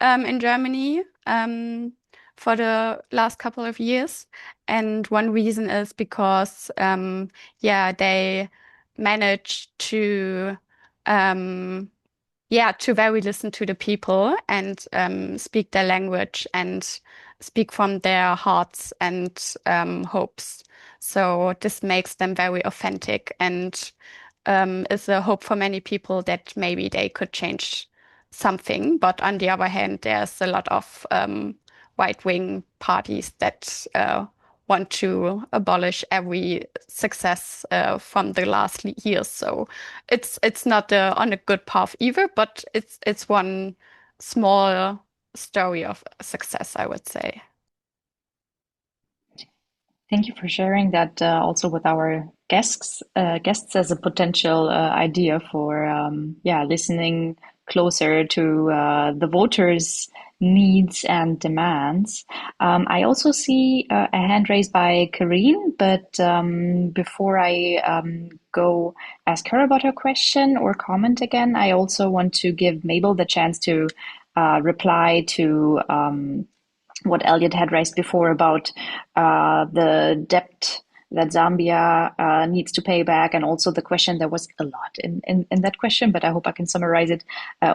in Germany for the last couple of years. And one reason is because, they manage to very listen to the people and speak their language and speak from their hearts and hopes. So this makes them very authentic and is a hope for many people that maybe they could change something. But on the other hand, there's a lot of right-wing parties that want to abolish every success from the last years. So it's not on a good path either, but it's one small story of success, I would say. Thank you for sharing that also with our guests as a potential idea for listening closer to the voters' needs and demands. I also see a hand raised by Karine, but before I go ask her about her question or comment again, I also want to give Mable the chance to reply to what Elliot had raised before about the debt that Zambia needs to pay back, and also the question. There was a lot in that question, but I hope I can summarize it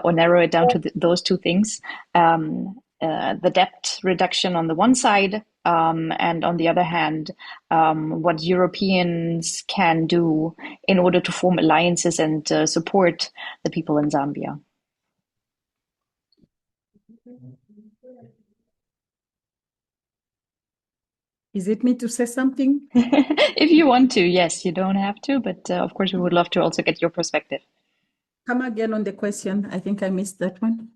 or narrow it down to those two things. The debt reduction on the one side, and on the other hand, what Europeans can do in order to form alliances and support the people in Zambia. Is it me to say something? If you want to, yes, you don't have to, but of course we would love to also get your perspective. Come again on the question. I think I missed that one.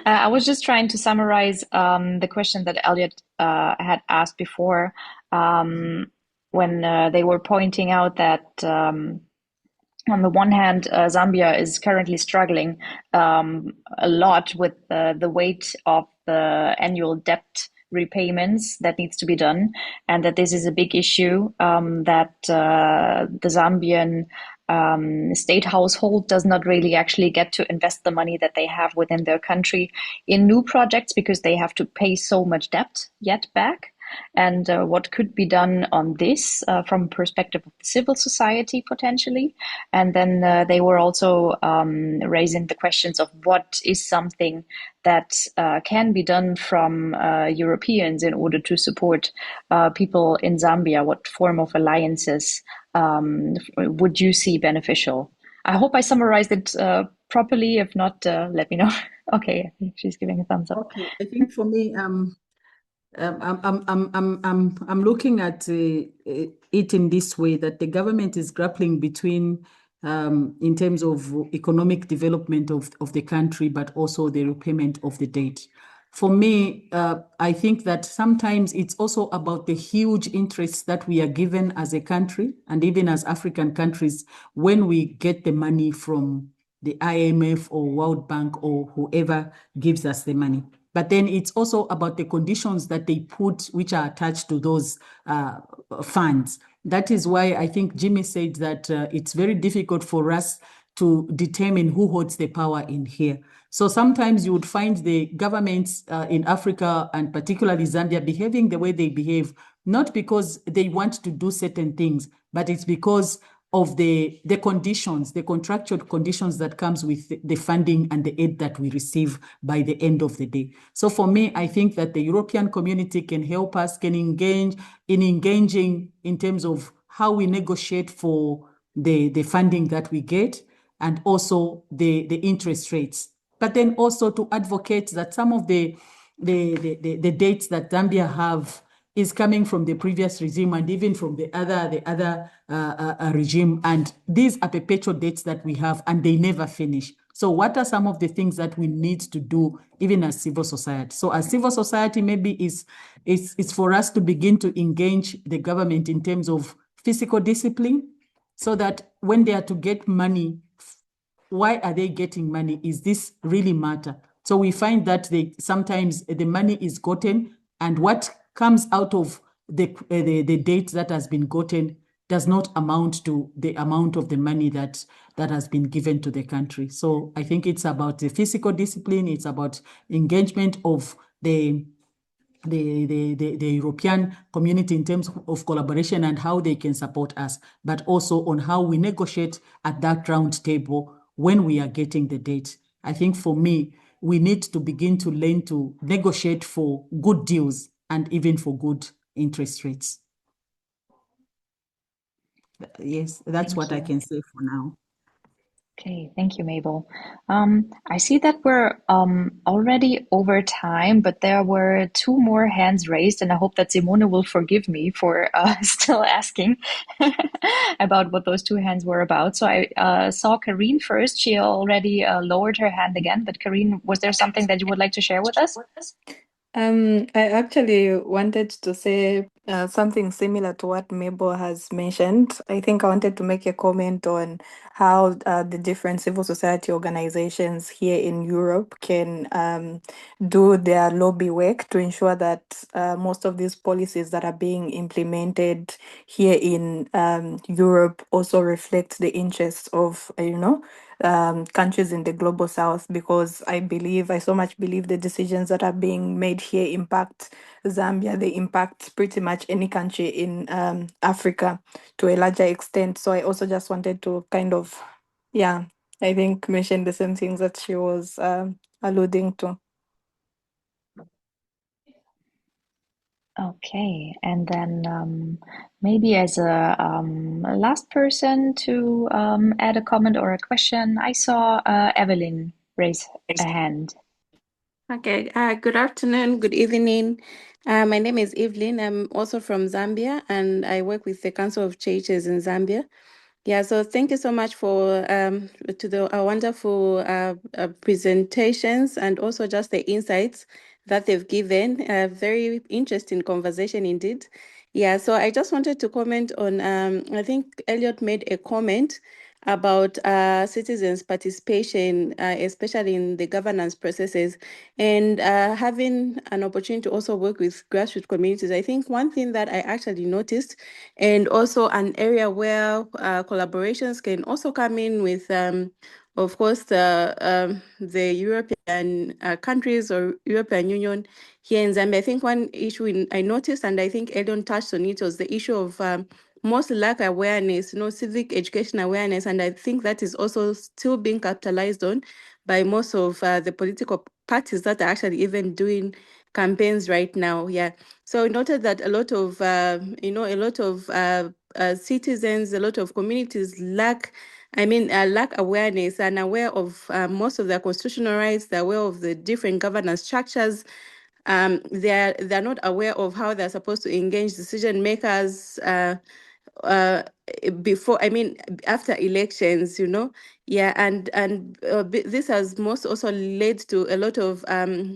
I was just trying to summarize the question that Elliot had asked before, when they were pointing out that on the one hand, Zambia is currently struggling a lot with the weight of the annual debt repayments that needs to be done, and that this is a big issue, that the Zambian state household does not really actually get to invest the money that they have within their country in new projects because they have to pay so much debt yet back. And what could be done on this from perspective of the civil society potentially. And then they were also raising the questions of what is something that can be done from Europeans in order to support people in Zambia. What form of alliances would you see beneficial? I hope I summarized it properly. If not, let me know. Okay, I think she's giving a thumbs up. Okay, I think for me, I'm looking at it in this way, that the government is grappling between in terms of economic development of the country, but also the repayment of the debt. For me, I think that sometimes it's also about the huge interest that we are given as a country and even as African countries when we get the money from the IMF or World Bank or whoever gives us the money. But then it's also about the conditions that they put, which are attached to those funds. That is why I think Jimmy said that it's very difficult for us to determine who holds the power in here. So sometimes you would find the governments in Africa and particularly Zambia behaving the way they behave, not because they want to do certain things, but it's because of the conditions, the contractual conditions that comes with the funding and the aid that we receive by the end of the day. So for me, I think that the European community can help us, can engaging in terms of how we negotiate for the funding that we get and also the interest rates. But then also to advocate that some of the dates that Zambia have is coming from the previous regime and even from the other regime. And these are perpetual dates that we have and they never finish. So what are some of the things that we need to do even as civil society? So as civil society, maybe it's for us to begin to engage the government in terms of fiscal discipline, so that when they are to get money, why are they getting money? Is this really matter? So we find that sometimes the money is gotten and what comes out of the date that has been gotten does not amount to the amount of the money that has been given to the country. So I think it's about the fiscal discipline. It's about engagement of the European community in terms of collaboration and how they can support us, but also on how we negotiate at that round table when we are getting the date. I think for me, we need to begin to learn to negotiate for good deals and even for good interest rates. Yes, that's what I can say for now. Okay, thank you, Mable. I see that we're already over time, but there were two more hands raised, and I hope that Simone will forgive me for still asking about what those two hands were about. So I saw Karine first. She already lowered her hand again, but Karine, was there something that you would like to share with us? I actually wanted to say something similar to what Mable has mentioned. I think I wanted to make a comment on how the different civil society organizations here in Europe can do their lobby work to ensure that most of these policies that are being implemented here in Europe also reflect the interests of, countries in the global south, because I so much believe the decisions that are being made here impact Zambia, they impact pretty much any country in Africa to a larger extent. So I also just wanted to kind of, yeah, I think mention the same things that she was alluding to. Okay, and then maybe as a last person to add a comment or a question, I saw Evelyn raise a hand. Okay, good afternoon, good evening. My name is Evelyn. I'm also from Zambia, and I work with the Council of Churches in Zambia. Yeah, so thank you so much for to the wonderful presentations and also just the insights that they've given. A very interesting conversation indeed. Yeah, so I just wanted to comment on, I think Elliot made a comment about citizens' participation, especially in the governance processes, and having an opportunity to also work with grassroots communities. I think one thing that I actually noticed, and also an area where collaborations can also come in with, of course, the European countries or European Union here in Zambia. I think one issue I noticed, and I think Elion touched on it, was the issue of most lack awareness, civic education awareness. And I think that is also still being capitalized on by most of the political parties that are actually even doing campaigns right now. Yeah. So I noted that a lot of, citizens, a lot of communities lack awareness and aware of most of their constitutional rights. They're aware of the different governance structures. They're not aware of how they're supposed to engage decision makers after elections, yeah, and this has most also led to a lot of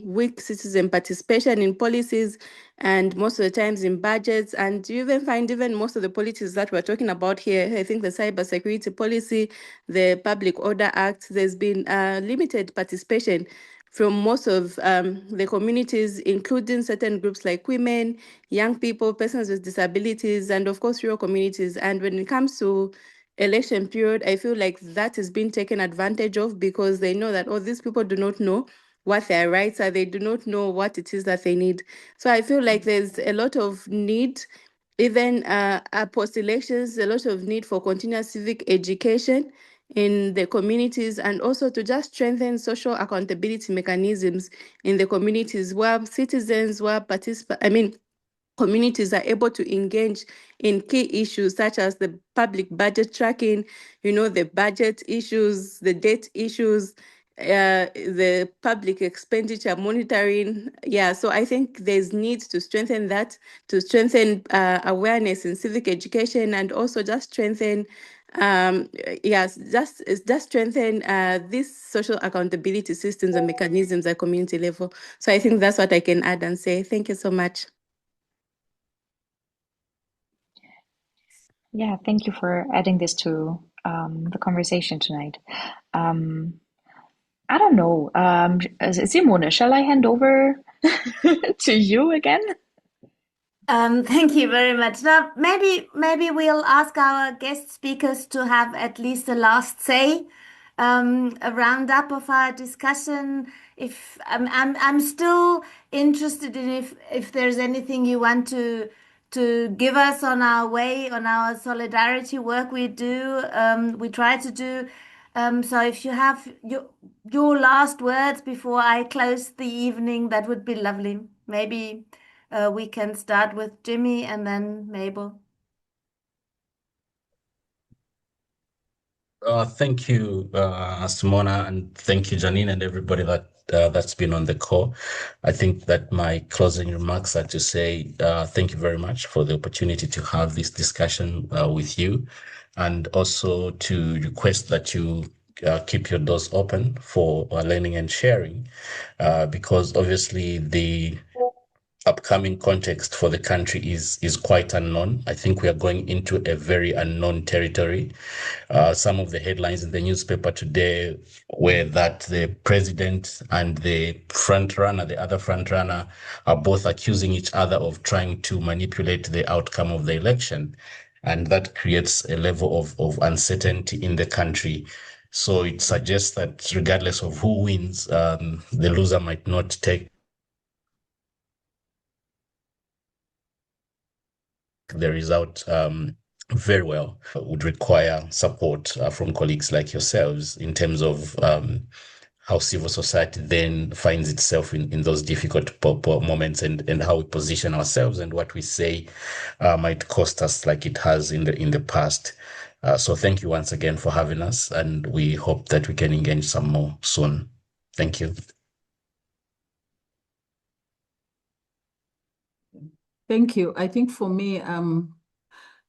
weak citizen participation in policies, and most of the times in budgets. And you even find even most of the policies that we're talking about here, I think the cybersecurity policy, the Public Order Act, there's been limited participation from most of the communities, including certain groups like women, young people, persons with disabilities, and of course, rural communities. And when it comes to election period, I feel like that is being taken advantage of, because they know that, these people do not know what their rights are. They do not know what it is that they need. So I feel like there's a lot of need, even post-elections, a lot of need for continuous civic education in the communities, and also to just strengthen social accountability mechanisms in the communities where citizens, communities are able to engage in key issues such as the public budget tracking, the budget issues, the debt issues, the public expenditure monitoring. Yeah, so I think there's need to strengthen that, to strengthen awareness in civic education, and also just strengthen just strengthen these social accountability systems and mechanisms at community level. So I think that's what I can add and say. Thank you so much. Yeah, thank you for adding this to the conversation tonight. I don't know, Simone, shall I hand over to you again? Thank you very much. Now, maybe we'll ask our guest speakers to have at least a last say, a roundup of our discussion. If I'm still interested in if there's anything you want to give us on our way, on our solidarity work we do, we try to do. So if you have your last words before I close the evening, that would be lovely. Maybe we can start with Jimmy and then Mable. Thank you, Simona, and thank you, Janine, and everybody that's been on the call. I think that my closing remarks are to say thank you very much for the opportunity to have this discussion with you, and also to request that you keep your doors open for learning and sharing, because obviously upcoming context for the country is quite unknown. I think we are going into a very unknown territory. Some of the headlines in the newspaper today were that the president and the other front runner, are both accusing each other of trying to manipulate the outcome of the election. And that creates a level of uncertainty in the country. So it suggests that regardless of who wins, the loser might not take the result very well. Would require support from colleagues like yourselves in terms of how civil society then finds itself in those difficult moments, and how we position ourselves, and what we say might cost us, like it has in the past. So thank you once again for having us, and we hope that we can engage some more soon. Thank you. Thank you. I think for me,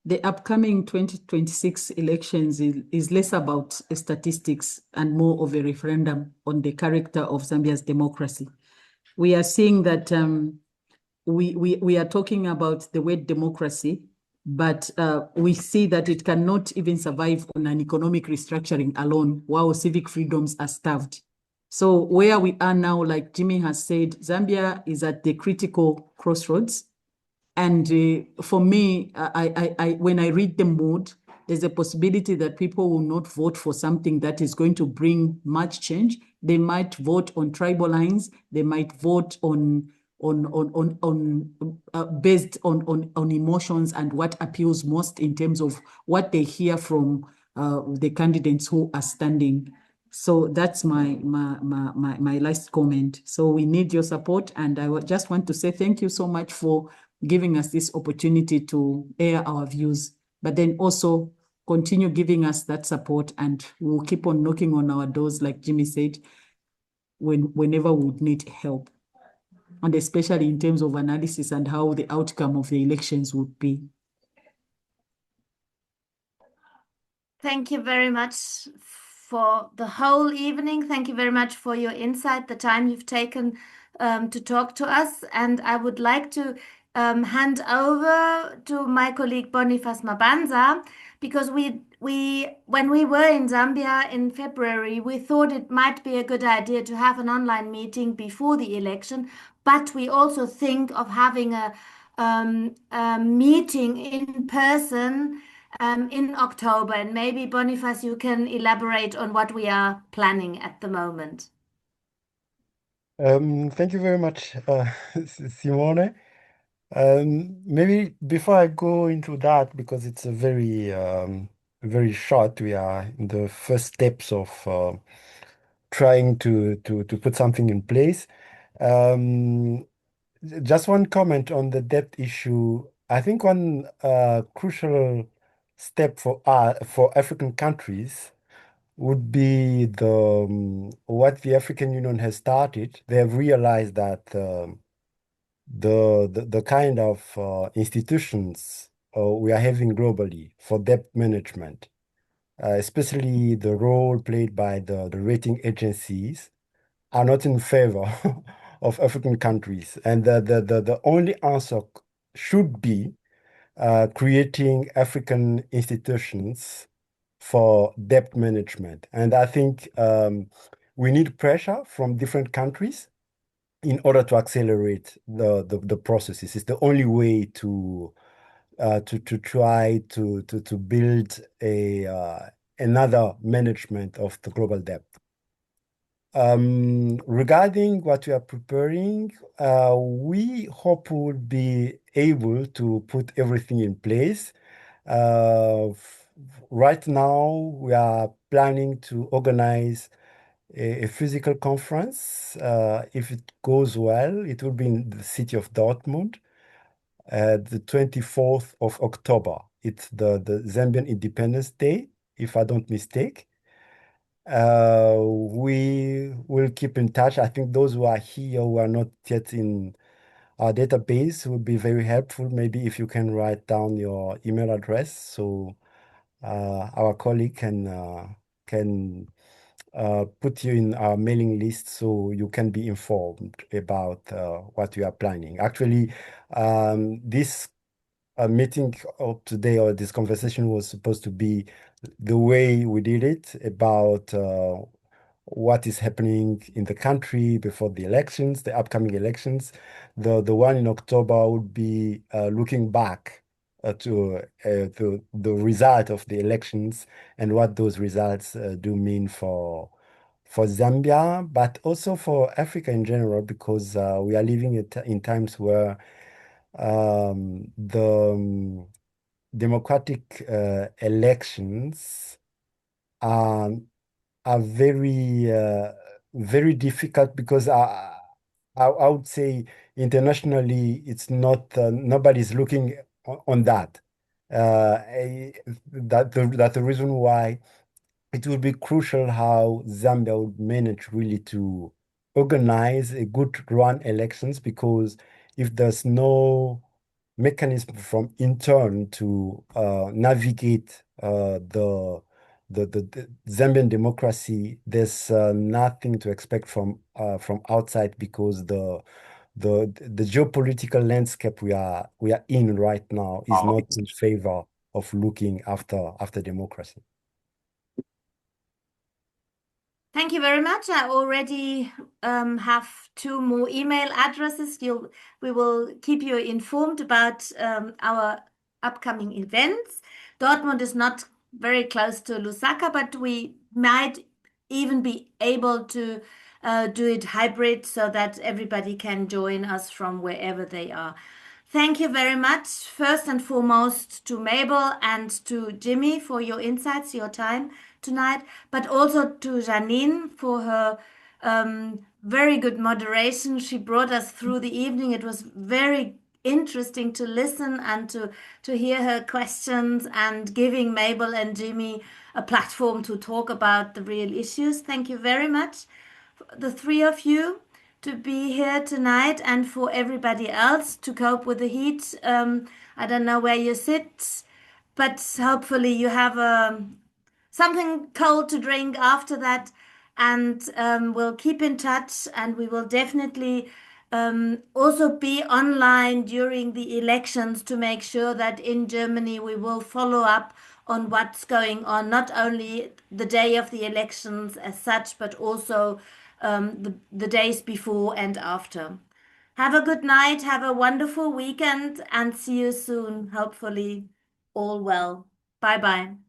the upcoming 2026 elections is less about statistics and more of a referendum on the character of Zambia's democracy. We are seeing that we are talking about the word democracy, but we see that it cannot even survive on an economic restructuring alone while civic freedoms are starved. So where we are now, like Jimmy has said, Zambia is at the critical crossroads. And for me, when I read the mood, there's a possibility that people will not vote for something that is going to bring much change. They might vote on tribal lines. They might vote based on emotions and what appeals most in terms of what they hear from the candidates who are standing. So that's my last comment. So we need your support, and I just want to say thank you so much for giving us this opportunity to air our views, but then also continue giving us that support, and we'll keep on knocking on our doors, like Jimmy said, whenever we would need help, and especially in terms of analysis and how the outcome of the elections would be. Thank you very much for the whole evening. Thank you very much for your insight, the time you've taken to talk to us. And I would like to hand over to my colleague Boniface Mabanza, because when we were in Zambia in February, we thought it might be a good idea to have an online meeting before the election, but we also think of having a meeting in person in October. And maybe Boniface, you can elaborate on what we are planning at the moment. Thank you very much, Simone. Maybe before I go into that, because it's a very short, we are in the first steps of trying to put something in place. Just one comment on the debt issue. I think one crucial step for African countries would be what the African Union has started. They have realized that the kind of institutions we are having globally for debt management, especially the role played by the rating agencies, are not in favor of African countries. And the only answer should be creating African institutions for debt management. And I think we need pressure from different countries in order to accelerate the processes. It's the only way to try to build another management of the global debt. Regarding what we are preparing, we hope we will be able to put everything in place. Right now, we are planning to organize a physical conference. If it goes well, it will be in the city of Dortmund, the 24th of October. It's the Zambian Independence Day, if I don't mistake. We will keep in touch. I think those who are here who are not yet in our database will be very helpful. Maybe if you can write down your email address so our colleague can put you in our mailing list so you can be informed about what we are planning. Actually, this meeting of today, or this conversation, was supposed to be the way we did it, about what is happening in the country before the elections, the upcoming elections. The one in October would be looking back to the result of the elections and what those results do mean for Zambia, but also for Africa in general, because we are living in times where the democratic elections are very difficult, because I would say internationally it's not, nobody's looking on that. That's the reason why it will be crucial how Zambia would manage really to organize a good run elections, because if there's no mechanism from intern to navigate the Zambian democracy, there's nothing to expect from outside, because the geopolitical landscape we are in right now is not in favor of looking after democracy. Thank you very much. I already have 2 more email addresses. We will keep you informed about our upcoming events. Dortmund is not very close to Lusaka, but we might even be able to do it hybrid so that everybody can join us from wherever they are. Thank you very much, first and foremost, to Mable and to Jimmy for your insights, your time tonight, but also to Janine for her very good moderation. She brought us through the evening. It was very interesting to listen and to hear her questions, and giving Mable and Jimmy a platform to talk about the real issues. Thank you very much, the 3 of you, to be here tonight, and for everybody else to cope with the heat. I don't know where you sit, but hopefully you have something cold to drink after that, and we'll keep in touch, and we will definitely also be online during the elections to make sure that in Germany we will follow up on what's going on, not only the day of the elections as such, but also the days before and after. Have a good night, have a wonderful weekend, and see you soon. Hopefully, all well. Bye bye.